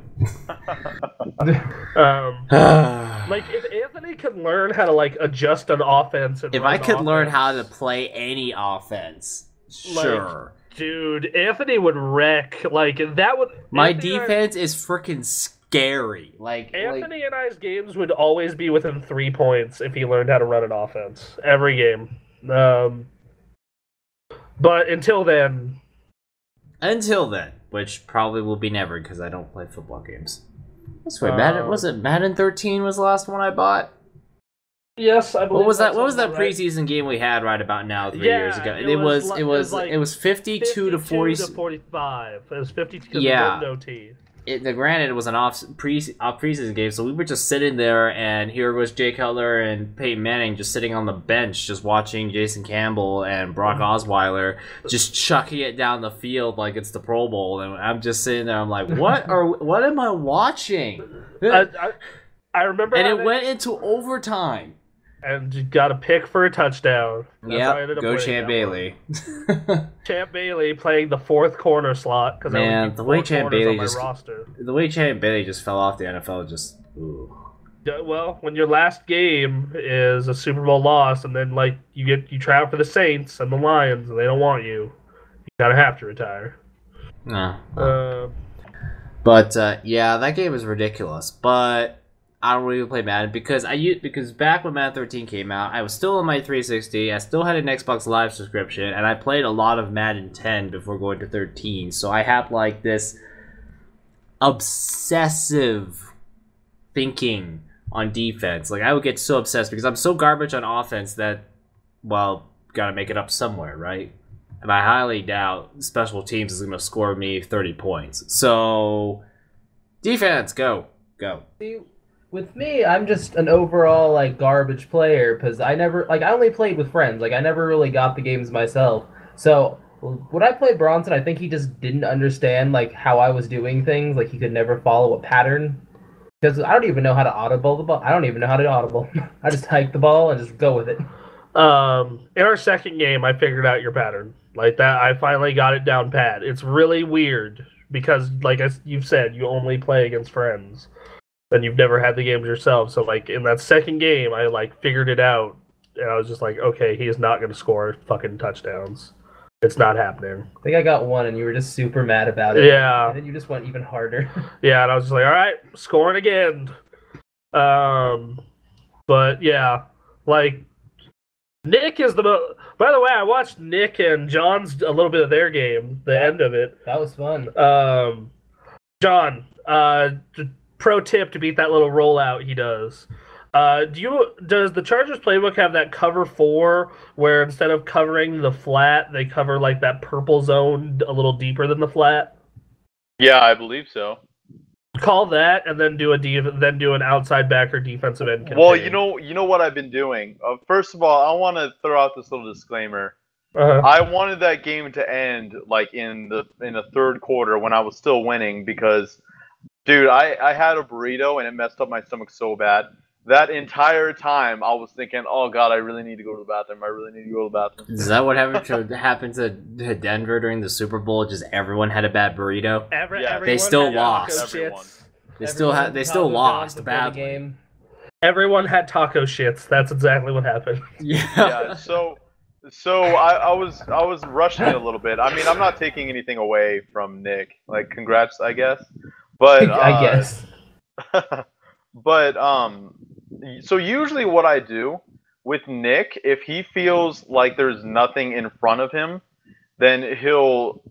Like, if Anthony could learn how to like adjust an offense, and If run I could learn offense, how to play any offense, sure. dude, Anthony would wreck. Like that would. My Anthony and I- defense is freaking scary. Anthony and I's games would always be within 3 points if he learned how to run an offense every game. But until then, which probably will be never because I don't play football games. I swear, Madden, was it Madden 13 was the last one I bought? yes, I believe. What was that? that's What was that right. preseason game we had right about now 3 Yeah, years ago? it was like It was 52 to 40. 45. It was 52 Yeah. no T. Granted, it was an off preseason game, so we were just sitting there, and here was Jay Cutler and Peyton Manning just sitting on the bench, just watching Jason Campbell and Brock Osweiler just chucking it down the field like it's the Pro Bowl, and I'm just sitting there. I'm like, what am I watching? I remember, And it having- went into overtime. and you got a pick for a touchdown. That's how I ended Yeah, up go winning Champ that Bailey. one. Champ Bailey playing the fourth corner slot because Man, the way Champ Bailey on just my roster. the way Champ Bailey just fell off the NFL, just ooh. Yeah, well, when your last game is a Super Bowl loss, and then like you try out for the Saints and the Lions, and they don't want you, you kind of have to retire. No. But yeah, that game is ridiculous. But I don't really play Madden because back when Madden 13 came out, I was still on my 360. I still had an Xbox Live subscription, and I played a lot of Madden 10 before going to 13. So I had like this obsessive thinking on defense. Like I would get so obsessed because I'm so garbage on offense that, well, gotta make it up somewhere, right? And I highly doubt special teams is going to score me 30 points. So, defense, go. See, with me, I'm just an overall like garbage player because I only played with friends. Like I never really got the games myself. So when I played Bronson, I think he just didn't understand like how I was doing things. Like he could never follow a pattern. Because I don't even know how to audible the ball. I don't even know how to audible. I just hike the ball and just go with it. In our second game, I figured out your pattern. Like that, I finally got it down pat. It's really weird because, like you've said, you only play against friends, and you've never had the games yourself. So, like in that second game, I like figured it out, and I was just like, okay, he is not going to score fucking touchdowns. It's not happening. I think I got one, and you were just super mad about it. Yeah. And then you just went even harder. Yeah, and I was just like, all right, scoring again. But yeah, like Nick is the most. By the way, I watched Nick and John's a little bit of their game, the end of it. That was fun. John, pro tip to beat that little rollout he does. Does the Chargers playbook have that cover 4 where instead of covering the flat, they cover like that purple zone a little deeper than the flat? Yeah, I believe so. Call that and then do an outside backer defensive end campaign. Well, you know what I've been doing. First of all, I want to throw out this little disclaimer. Uh-huh. I wanted that game to end like in the third quarter when I was still winning because, dude, I had a burrito and it messed up my stomach so bad that entire time I was thinking, oh god, I really need to go to the bathroom. I really need to go to the bathroom. Is that what happened to Denver during the Super Bowl? Just everyone had a bad burrito. They still lost. They still lost badly. Everyone had taco shits. That's exactly what happened. Yeah. So I was rushing it a little bit. I mean, I'm not taking anything away from Nick. Like, congrats, I guess. But I guess. But so usually what I do with Nick, if he feels like there's nothing in front of him, then he'll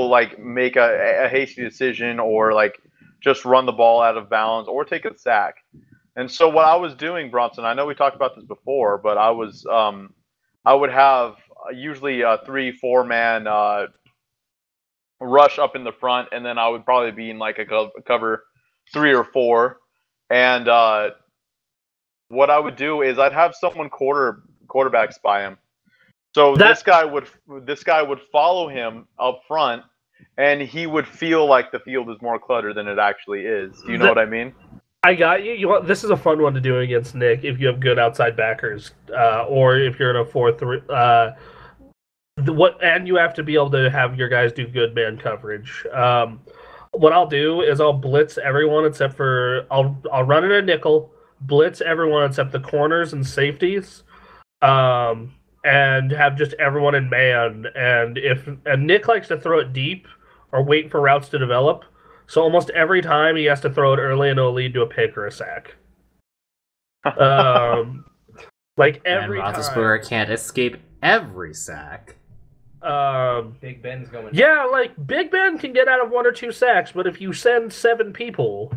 like make a hasty decision, or like just run the ball out of bounds, or take a sack. And so what I was doing, Bronson, I know we talked about this before, but I would have usually a 3-4 man rush up in the front, and then I would probably be in like a cover 3 or 4. And what I would do is I'd have someone quarterback spy him. So this guy would follow him up front, and he would feel like the field is more cluttered than it actually is. Do you know what I mean? I got you. This is a fun one to do against Nick if you have good outside backers, or if you're in a 4-3. And you have to be able to have your guys do good man coverage. What I'll do is I'll blitz everyone except for I'll run in a nickel, blitz everyone except the corners and safeties, and have just everyone in man. And Nick likes to throw it deep or wait for routes to develop. So almost every time he has to throw it early and it'll lead to a pick or a sack. Like every time. Roethlisberger can't escape every sack. Big Ben's going. Yeah, like Big Ben can get out of 1 or 2 sacks, but if you send 7 people,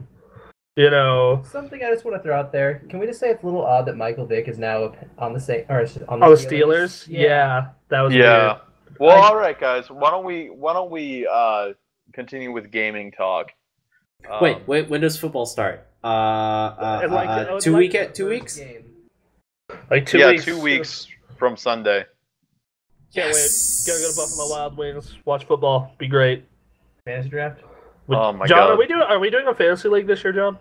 you know. Something I just want to throw out there. Can we just say it's a little odd that Michael Vick is now on the same on the Steelers? Yeah, that was weird. Well, all right, guys. Why don't we continue with gaming talk? Wait. When does football start? 2 weeks? Like 2 weeks. 2 weeks from Sunday. Can't wait. Gotta go to Buffalo Wild Wings. Watch football. Be great. Fantasy draft. Oh my John, god. are we doing a fantasy league this year, John?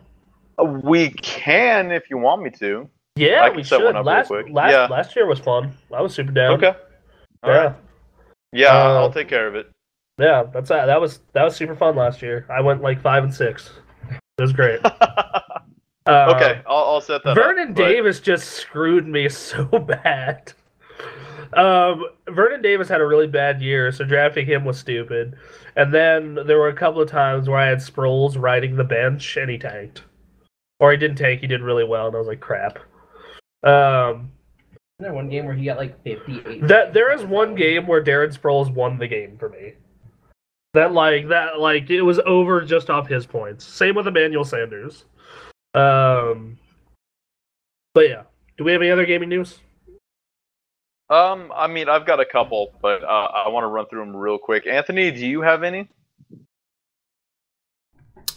We can if you want me to. Yeah, I can set one up real quick. Last year was fun. I was super down. Okay. All right. Yeah, I'll take care of it. Yeah, that was super fun last year. I went like 5-6. It was great. Okay, I'll set that up. Vernon Davis just screwed me so bad. Vernon Davis had a really bad year, so drafting him was stupid. And then there were a couple of times where I had Sproles riding the bench, and he tanked. Or he didn't tank, he did really well, and I was like, crap. Isn't there one game where he got like 58? There is one game where Darren Sproles won the game for me. That it was over just off his points. Same with Emmanuel Sanders. But yeah, do we have any other gaming news? I mean, I've got a couple, but I want to run through them real quick. Anthony, do you have any?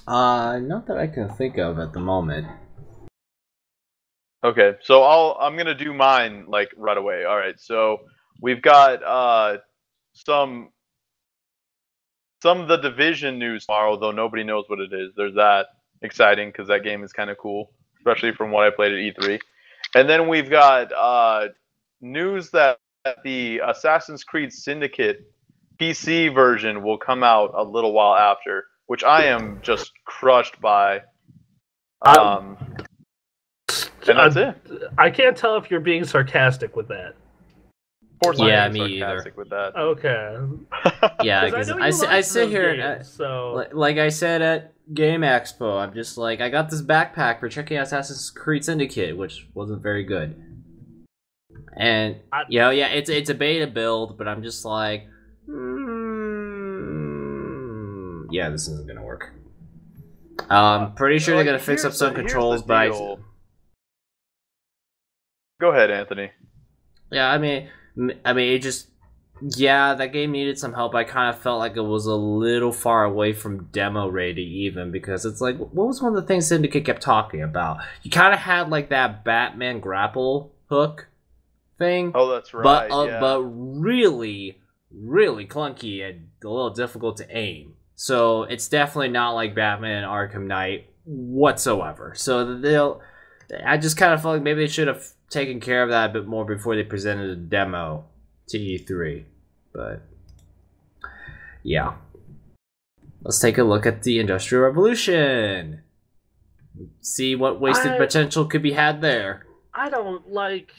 Not that I can think of at the moment. Okay, so I'm gonna do mine like right away. All right, so we've got some of the Division news tomorrow, though nobody knows what it is. There's that. Exciting, because that game is kind of cool, especially from what I played at E3. And then we've got news that the Assassin's Creed Syndicate PC version will come out a little while after, which I am just crushed by. And that's it. I can't tell if you're being sarcastic with that. Of course, yeah, I'm me sarcastic either. with that. Okay. Yeah, because I sit here and so like I said at Game Expo, I'm just like, I got this backpack for checking out Assassin's Creed Syndicate, which wasn't very good. And it's a beta build, but I'm just like, yeah, this isn't gonna work. Pretty sure they're gonna fix up some controls, but go ahead, Anthony. Yeah, I mean, it just, yeah, that game needed some help. I kind of felt like it was a little far away from demo ready, even, because it's like, what was one of the things Syndicate kept talking about? You kind of had like that Batman grapple hook thing. Oh, that's right. But really, really clunky and a little difficult to aim. So it's definitely not like Batman Arkham Knight whatsoever. So I just kind of felt like maybe they should have taken care of that a bit more before they presented a demo to E3. But yeah, let's take a look at the Industrial Revolution. See what wasted potential could be had there. I don't like.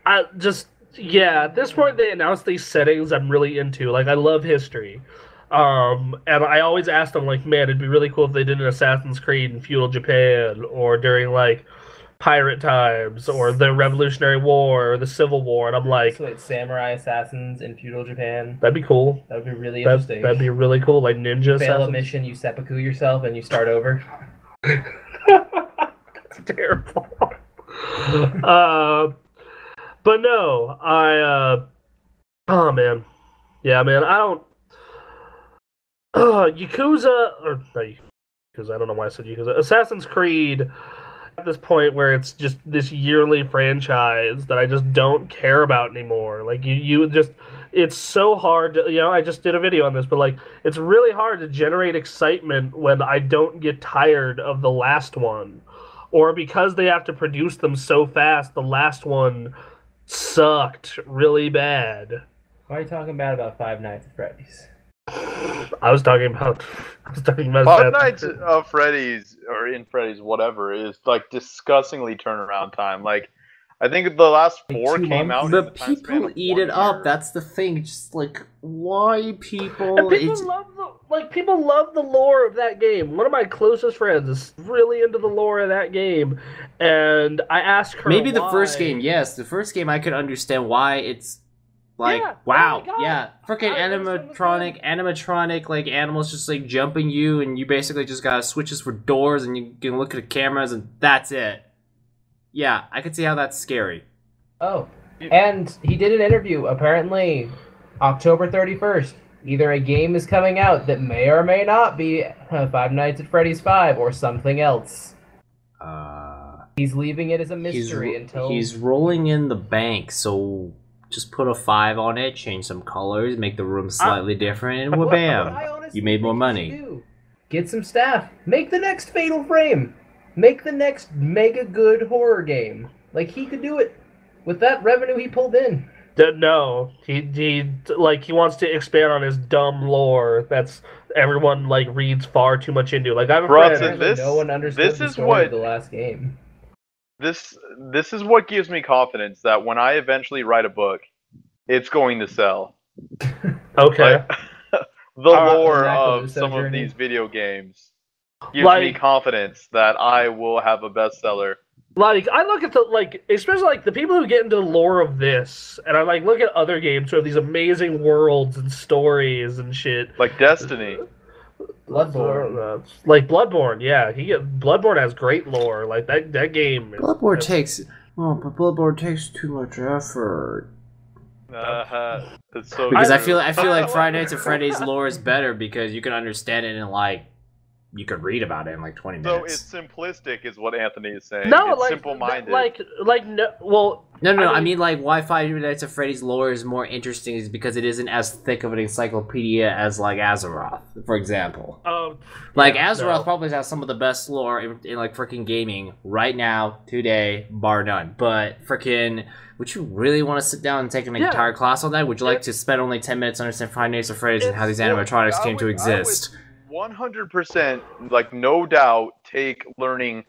I just at this point they announced these settings I'm really into. Like I love history, and I always ask them like, man, it'd be really cool if they did an Assassin's Creed in feudal Japan or during like pirate times or the Revolutionary War or the Civil War, and I'm like, so it's samurai assassins in feudal Japan. That'd be cool. That would be really interesting. That'd be really cool, like ninja. Fail a mission, you seppuku yourself, and you start over. That's terrible. But no, oh man, yeah, man, I don't. Yakuza or not Yakuza? I don't know why I said Yakuza. Assassin's Creed. At this point where it's just this yearly franchise that I just don't care about anymore. Like you just, it's so hard to, I just did a video on this, but like it's really hard to generate excitement when I don't get tired of the last one, or because they have to produce them so fast, the last one sucked really bad. Why are you talking bad about Five Nights at Freddy's? I was talking about Five Nights at Freddy's or in Freddy's whatever is like disgustingly turnaround time. Like I think the last 4 came out. But people eat it up. That's the thing. Just like why people? And people love the lore of that game. One of my closest friends is really into the lore of that game, and I asked her. Maybe the first game, yes, the first game I could understand why it's. Like, yeah, wow, oh yeah, freaking animatronic, like, animals just, like, jumping you, and you basically just got switches for doors, and you can look at the cameras, and that's it. Yeah, I could see how that's scary. Oh, and he did an interview, apparently, October 31st. Either a game is coming out that may or may not be Five Nights at Freddy's 5, or something else. He's leaving it as a mystery until... He's rolling in the bank, so... Just put a 5 on it, change some colors, make the room slightly different, and bam! You made more money. Get some staff. Make the next Fatal Frame. Make the next mega good horror game. Like, he could do it with that revenue he pulled in. No, he wants to expand on his dumb lore. That's everyone like reads far too much into. Like I have a friend. No one understood the story of the last game. This is what gives me confidence that when I eventually write a book, it's going to sell. Okay. Like, the lore of some of these video games gives me confidence that I will have a bestseller. Like, I look at especially like the people who get into the lore of this, and I like look at other games who have these amazing worlds and stories and shit. Like Destiny. Bloodborne. Like Bloodborne, yeah. Bloodborne has great lore. Like that game. Bloodborne takes too much effort. It's so because true. I feel like Friday Nights at Freddy's lore is better because you can understand it in like you could read about it in like 20 minutes. So it's simplistic, is what Anthony is saying. No, it's like simple-minded. I mean like why Five Nights at Freddy's lore is more interesting is because it isn't as thick of an encyclopedia as like Azeroth, for example. Azeroth probably has some of the best lore in like freaking gaming right now, today, bar none. But freaking, would you really want to sit down and take an entire class on that? Would you like to spend only 10 minutes to understand Five Nights at Freddy's and how these animatronics came to exist? 100%, like no doubt, take learning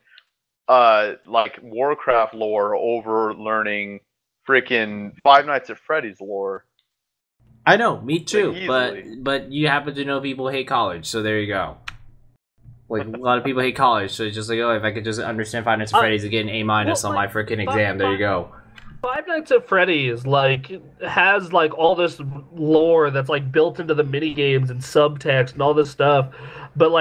like Warcraft lore over learning freaking Five Nights at Freddy's lore. I know, me too, like, but you happen to know people hate college, so there you go. Like, a lot of people hate college, so it's just like, oh, if I could just understand Five Nights at Freddy's and get an A- on my freaking exam, there you go. Five Nights at Freddy's has all this lore that's built into the mini games and subtext and all this stuff, but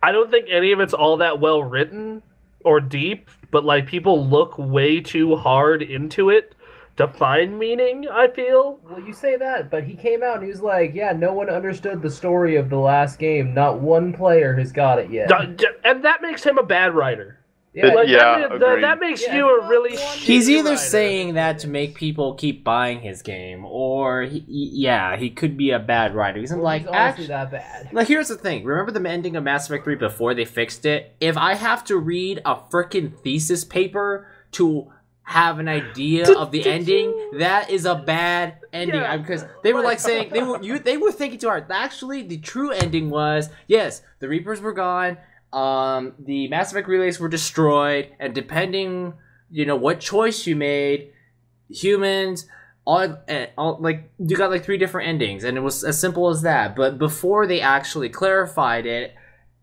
I don't think any of it's all that well written or deep. But people look way too hard into it to find meaning, I feel. Well, you say that, but he came out and he was like, "Yeah, no one understood the story of the last game. Not one player has got it yet." And that makes him a bad writer. Like, Yeah, agreed. that makes Yeah, you a really. He's shitty either writer. saying that to make people keep buying his game, or he could be a bad writer. He's Or like, he's honestly actually, that bad. like, here's the thing. Remember the ending of Mass Effect 3 before they fixed it? If I have to read a freaking thesis paper to have an idea of the ending, that is a bad ending. Yeah. Because they were like saying they were thinking too hard. Actually, the true ending was, yes, the Reapers were gone. The Mass Effect relays were destroyed, and depending, what choice you made, humans, all like, you got like 3 different endings, and it was as simple as that. But before they actually clarified it,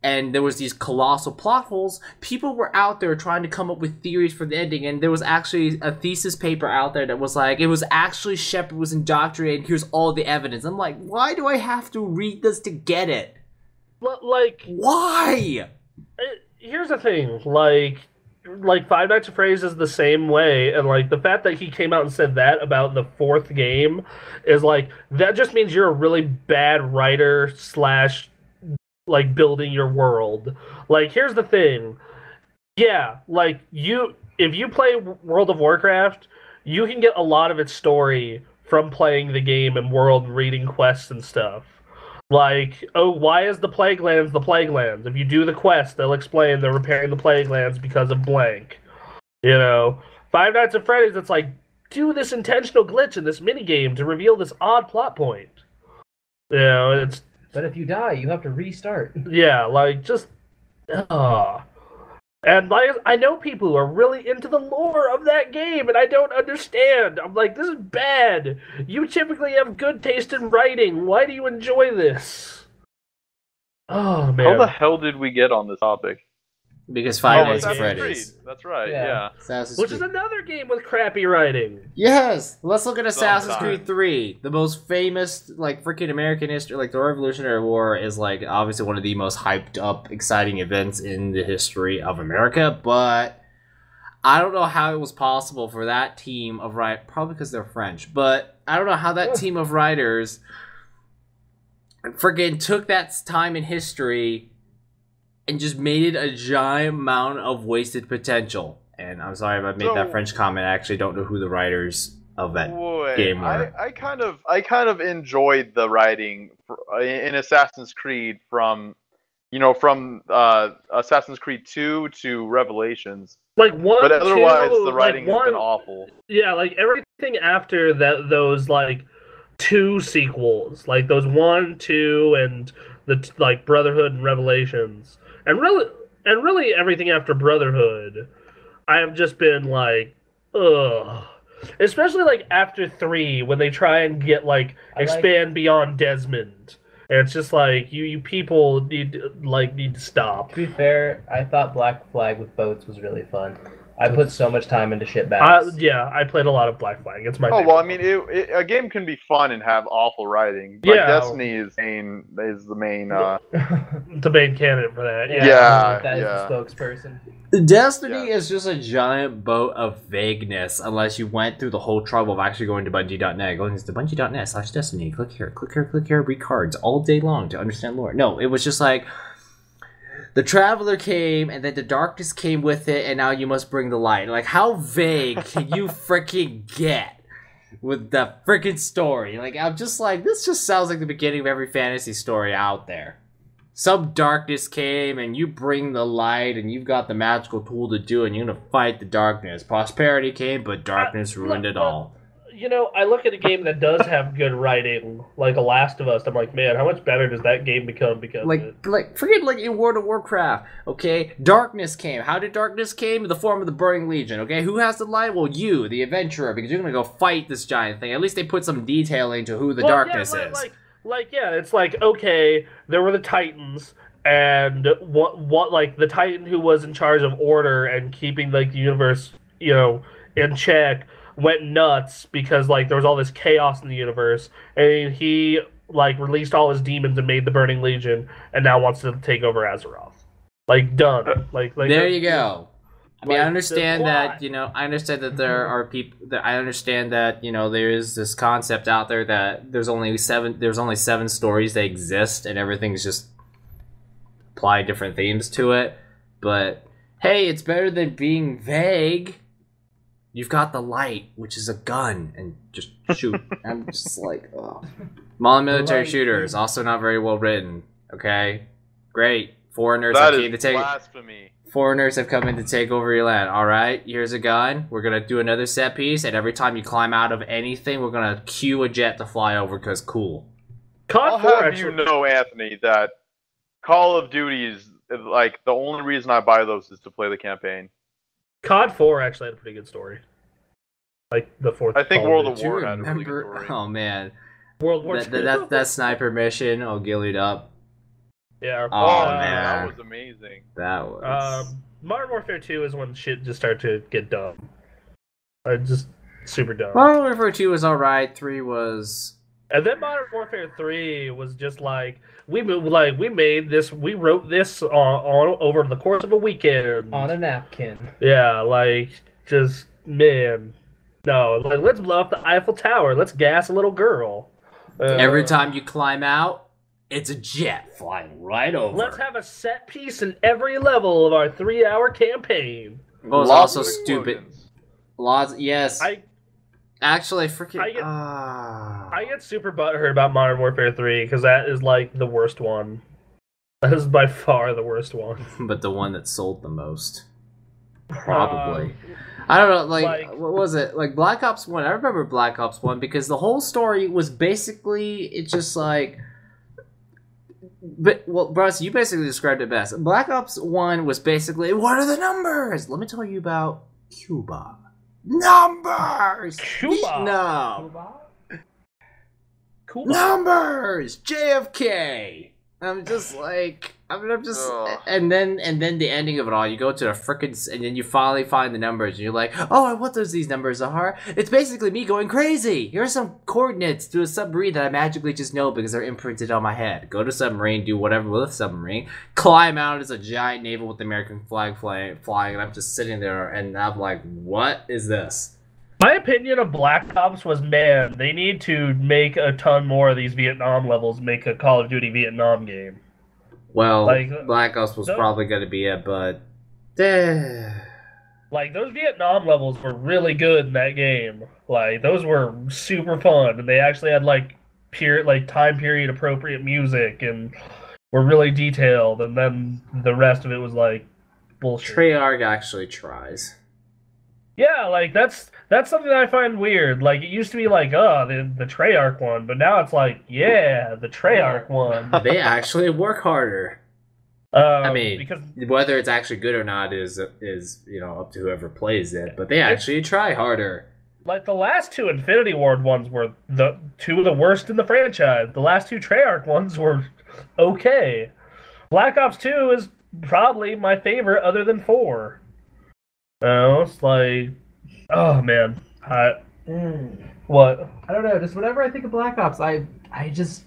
and there was these colossal plot holes, people were out there trying to come up with theories for the ending, and there was actually a thesis paper out there that was like, it was actually Shepard was indoctrinated, here's all the evidence. I'm like, why do I have to read this to get it? Like, Why? here's the thing, like Five Nights at Freddy's is the same way, and like the fact that he came out and said that about the 4th game is like, that just means you're a really bad writer / like building your world. Like, here's the thing, yeah, like if you play World of Warcraft, you can get a lot of its story from playing the game and world, reading quests and stuff. Like, oh, why is the Plague Lands the Plague Lands? If you do the quest, they'll explain they're repairing the Plague Lands because of blank. Five Nights at Freddy's, it's like, do this intentional glitch in this minigame to reveal this odd plot point. It's... But if you die, you have to restart. Yeah, like, just... And like, I know people who are really into the lore of that game, and I don't understand. I'm like, this is bad. You typically have good taste in writing. Why do you enjoy this? Oh, man. How the hell did we get on this topic? Because Five Nights at Assassin's Freddy's. Creed. That's right, Yeah. yeah. Assassin's Which Creed. is another game with crappy writing. Yes! Let's look at Assassin's Sometime. Creed 3. The most famous, like, freaking American history, like, the Revolutionary War is, like, obviously one of the most hyped up, exciting events in the history of America, but I don't know how it was possible for that team of writers, probably because they're French, but I don't know how that team of writers freaking took that time in history and just made it a giant amount of wasted potential. And I'm sorry if I made that French comment. I actually don't know who the writers of that game were. I kind of enjoyed the writing in Assassin's Creed from Assassin's Creed 2 to Revelations. Like, 1, But otherwise, 2, the writing like, has been awful. Yeah, like, everything after that, those, like, 2 sequels. Like, those 1, 2, and the, like, Brotherhood and Revelations. And really everything after Brotherhood, I have just been like, ugh. Especially like after 3, when they try and get like expand beyond Desmond. And it's just like, you people need to stop. To be fair, I thought Black Flag with boats was really fun. I put so much time into ship battles. Yeah, I played a lot of Black Flag. It's my Oh favorite. well, I mean, a game can be fun and have awful writing. Like, Yeah. Destiny is the main. The main candidate for that. Yeah. That is yeah. the spokesperson. Destiny Yeah. is just a giant boat of vagueness unless you went through the whole trouble of actually going to Bungie.net. Going to Bungie.net/Destiny. Click here, read cards all day long to understand lore. No, it was just like, the Traveler came, and then the darkness came with it, and now you must bring the light. Like, how vague can you freaking get with the freaking story? Like, I'm just like, this just sounds like the beginning of every fantasy story out there. Some darkness came, and you bring the light, and you've got the magical tool to do it, and you're gonna fight the darkness. Prosperity came, but darkness ruined it all. I look at a game that does have good writing, like The Last of Us. I'm like, man, how much better does that game become because of it? Forget like in World of Warcraft, okay? Darkness came. How did darkness came? In the form of the Burning Legion, okay? Who has the light? Well, you, the adventurer, because you're gonna go fight this giant thing. At least they put some detail into who the darkness is. It's like, okay, there were the Titans, and what like the Titan who was in charge of order and keeping like the universe, in check, went nuts because like there was all this chaos in the universe, and he like released all his demons and made the Burning Legion, and now wants to take over Azeroth. Like, done. Like there you go. I mean, like, I understand that, the I understand that there are people that I understand that, there is this concept out there that there's only 7 stories that exist and everything's just apply different themes to it. But hey, it's better than being vague. You've got the light, which is a gun, and just shoot. I'm just like, oh. Modern military shooters, also not very well written. Okay, great. Foreigners have come to take. Blasphemy. Foreigners have come in to take over your land. All right, here's a gun. We're gonna do another set piece, and every time you climb out of anything, we're gonna cue a jet to fly over because cool. I'll have you know, Anthony, that Call of Duty is like the only reason I buy those is to play the campaign. COD 4 actually had a pretty good story. Like the fourth. I think World of Do you War had a really good remember? story. Oh man, World War II. that sniper mission all gillied up. Yeah. Oh, man, man. that was amazing. That was. Modern Warfare 2 is when shit just started to get dumb. Just super dumb. Modern Warfare 2 was alright. 3 was. And then Modern Warfare 3 was just like we made this, we wrote this on over the course of a weekend On a napkin. Yeah, like just man, no, like let's blow up the Eiffel Tower. Let's gas a little girl. Every time you climb out, it's a jet flying right over. Let's have a set piece in every level of our 3-hour campaign. Well, it's Lots also of stupid. explosions. Lots. Yes. Actually, freaking. I get super butthurt about Modern Warfare 3 because that is like the worst one. That is by far the worst one. But the one that sold the most. Probably. I don't know, like, what was it? Like, Black Ops 1. I remember Black Ops 1 because the whole story was basically, it's just like... But, well, Bruce, you basically described it best. Black Ops 1 was basically, what are the numbers? Let me tell you about Cuba. Numbers! Cuba! No. Cool. Numbers! JFK! I'm just like, I'm just, Ugh. and then the ending of it all, you go to the frickin', and then you finally find the numbers, and you're like, oh, what these numbers are? It's basically me going crazy! Here are some coordinates to a submarine that I magically just know because they're imprinted on my head. Go to submarine, do whatever with a submarine, climb out as a giant naval with the American flag flying, and I'm just sitting there, and I'm like, what is this? My opinion of Black Ops was, man, they need to make a ton more of these Vietnam levels, make a Call of Duty Vietnam game. Well, Like, Black Ops was probably going to be it, but... Like, those Vietnam levels were really good in that game. Like, those were super fun, and they actually had, like, time period appropriate music, and were really detailed, and then the rest of it was, like, bullshit. Treyarch actually tries. Yeah, like, that's something that I find weird. Like, it used to be like, oh, the Treyarch one, but now it's like, yeah, the Treyarch one. They actually work harder. I mean, because whether it's actually good or not is up to whoever plays it, but they actually try harder. like the last two Infinity Ward ones were the two of the worst in the franchise. The last two Treyarch ones were okay. Black Ops 2 is probably my favorite other than 4. It's like, oh man, what? I don't know. Just whenever I think of Black Ops, I just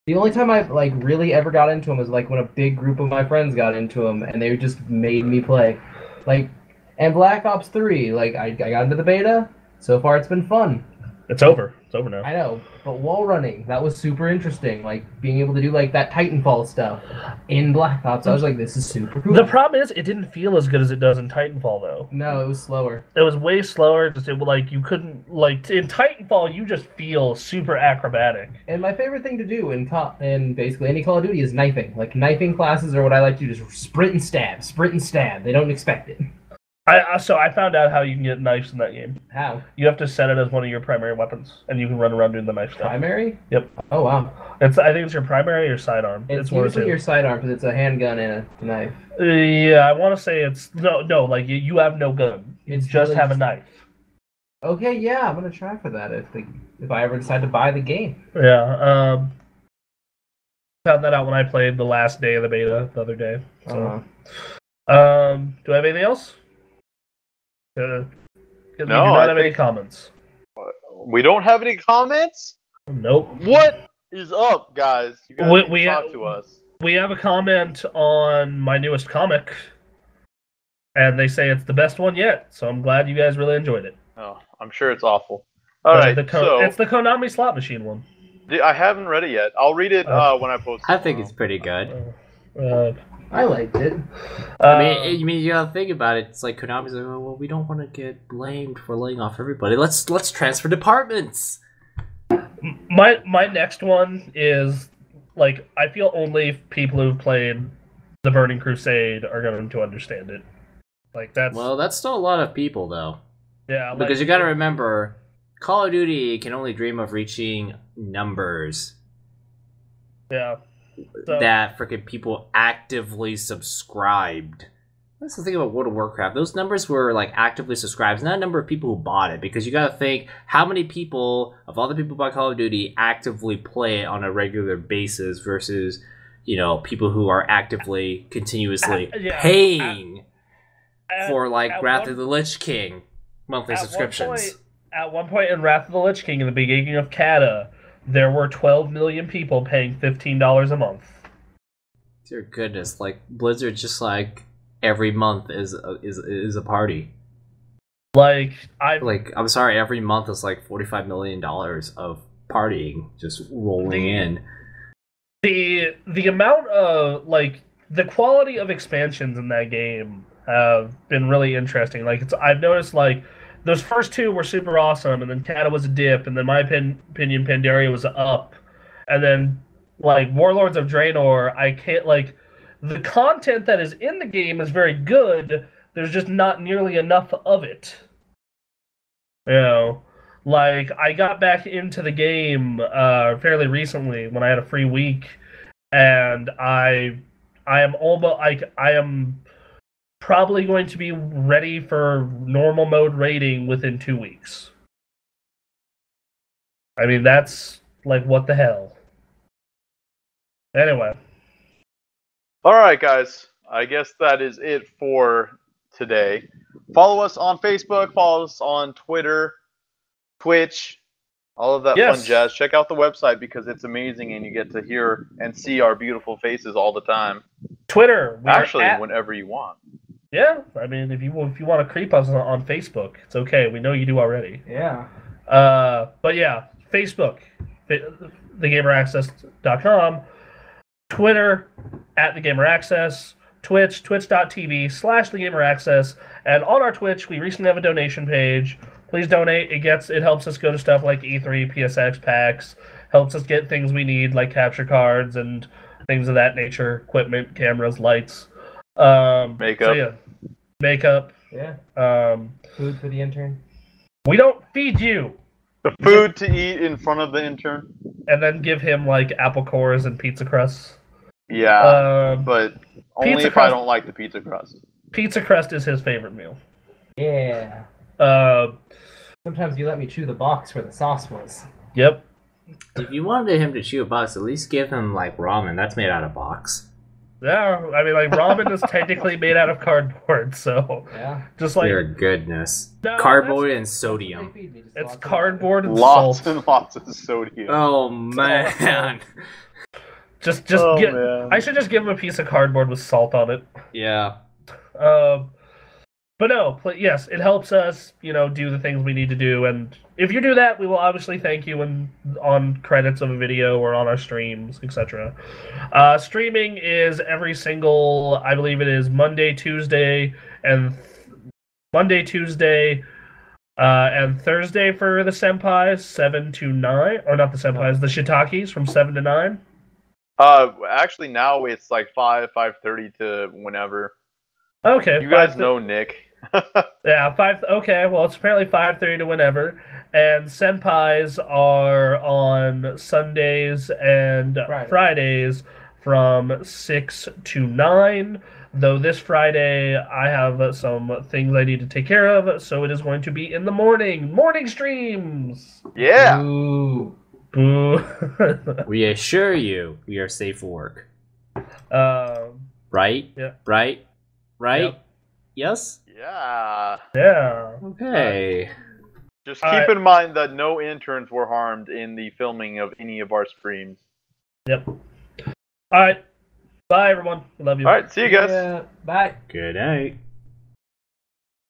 the only time I like really ever got into them was like when a big group of my friends got into them and they just made me play. Like, and Black Ops 3, like I got into the beta. So far, it's been fun. It's over. It's over now. I know, but wall running, that was super interesting. Like being able to do like that Titanfall stuff in Black Ops. I was like, this is super cool. The problem is, it didn't feel as good as it does in Titanfall, though. No, it was slower. It was way slower. Just like you couldn't like in Titanfall, you just feel super acrobatic. And my favorite thing to do in basically any Call of Duty is knifing. Like knifing classes are what I like to do. Just sprint and stab. They don't expect it. So I found out how you can get knives in that game. How? You have to set it as one of your primary weapons, and you can run around doing the knife stuff. Primary? Yep. Oh wow. I think it's your primary or your sidearm. It's one or usually two. your sidearm because it's a handgun and a knife. Yeah, I want to say it's no. Like you have no gun. You It's just really have a knife. Okay, yeah, I'm gonna try for that if I ever decide to buy the game. Yeah. Found that out when I played the last day of the beta the other day. So. Do I have anything else? No, we do not have any comments. We don't have any comments? Nope. What is up, guys? You guys need to talk to us. We have a comment on my newest comic, and they say it's the best one yet, so I'm glad you guys really enjoyed it. Oh, I'm sure it's awful. All right, so it's the Konami slot machine one. I haven't read it yet. I'll read it when I post it. I think it's pretty good. I liked it. I mean, you gotta think about it. It's like Konami's like, oh, well, we don't want to get blamed for laying off everybody. Let's transfer departments. My next one is like I feel only people who've played the Burning Crusade are going to understand it. Like that's still a lot of people though. Yeah, because you got to remember, Call of Duty can only dream of reaching numbers. Yeah. So, that freaking people actively subscribed. That's the thing about World of Warcraft. Those numbers were like actively subscribed, not a number of people who bought it. Because you got to think how many people of all the people who buy Call of Duty actively play it on a regular basis versus, people who are actively, continuously paying for like Wrath of the Lich King monthly subscriptions. At one point in Wrath of the Lich King, in the beginning of Kata, there were 12 million people paying $15 a month. Dear goodness, like Blizzard, just like every month is a party. I'm sorry, every month is like $45 million of partying just rolling in. The amount of the quality of expansions in that game have been really interesting. I've noticed those first two were super awesome, and then Kata was a dip, and then my opinion Pandaria was a up, and then Warlords of Draenor, I can't the content that is in the game is very good. There's just not nearly enough of it. I got back into the game fairly recently when I had a free week, and I am probably going to be ready for normal mode raiding within 2 weeks. I mean, that's what the hell. Anyway. Alright, guys. I guess that is it for today. Follow us on Facebook, follow us on Twitter, Twitch, all of that fun jazz. Check out the website because it's amazing and you get to hear and see our beautiful faces all the time. Twitter. Actually, whenever you want. Yeah, I mean, if you want to creep us on Facebook, it's okay. We know you do already. Yeah. But yeah, Facebook, thegameraccess.com, Twitter, @thegameraccess, Twitch, twitch.tv/thegameraccess, and on our Twitch, we recently have a donation page. Please donate. It helps us go to stuff like E3, PSX, PAX, helps us get things we need like capture cards and things of that nature, equipment, cameras, lights. Makeup. So yeah. Makeup. Yeah. Food for the intern. We don't feed you. The food to eat in front of the intern. And then give him apple cores and pizza crusts. Yeah, but only if I don't like the pizza crust. Pizza crust is his favorite meal. Yeah. Sometimes you let me chew the box where the sauce was. Yep. If you wanted him to chew a box, at least give him ramen. That's made out of box. Yeah, I mean, ramen is technically made out of cardboard, so yeah, just Dear goodness, cardboard and sodium. It's cardboard and lots salt. and lots of sodium. Oh man, man. I should just give him a piece of cardboard with salt on it. Yeah. But no, yes, it helps us, do the things we need to do, and if you do that, we will obviously thank you on credits of a video or on our streams, etc. Streaming is every single, I believe it is Monday, Tuesday, and Thursday for the senpais, 7 to 9, or not the senpais, the shiitakes from 7 to 9. Actually now it's 5:30 to whenever. Okay. You guys know Nick. Yeah, 5. Okay, well, it's apparently 5:30 to whenever, and senpais are on Sundays and Fridays from 6 to 9. Though this Friday I have some things I need to take care of, so it is going to be in the morning streams. Yeah. Ooh. Boo. We assure you, we are safe for work. Right? Yeah. Right? Yep. Yes? Yeah. Yeah. Okay. Just keep in mind that no interns were harmed in the filming of any of our streams. Yep. Alright. Bye, everyone. Love you. Alright, see you guys. Yeah. Bye. Good night.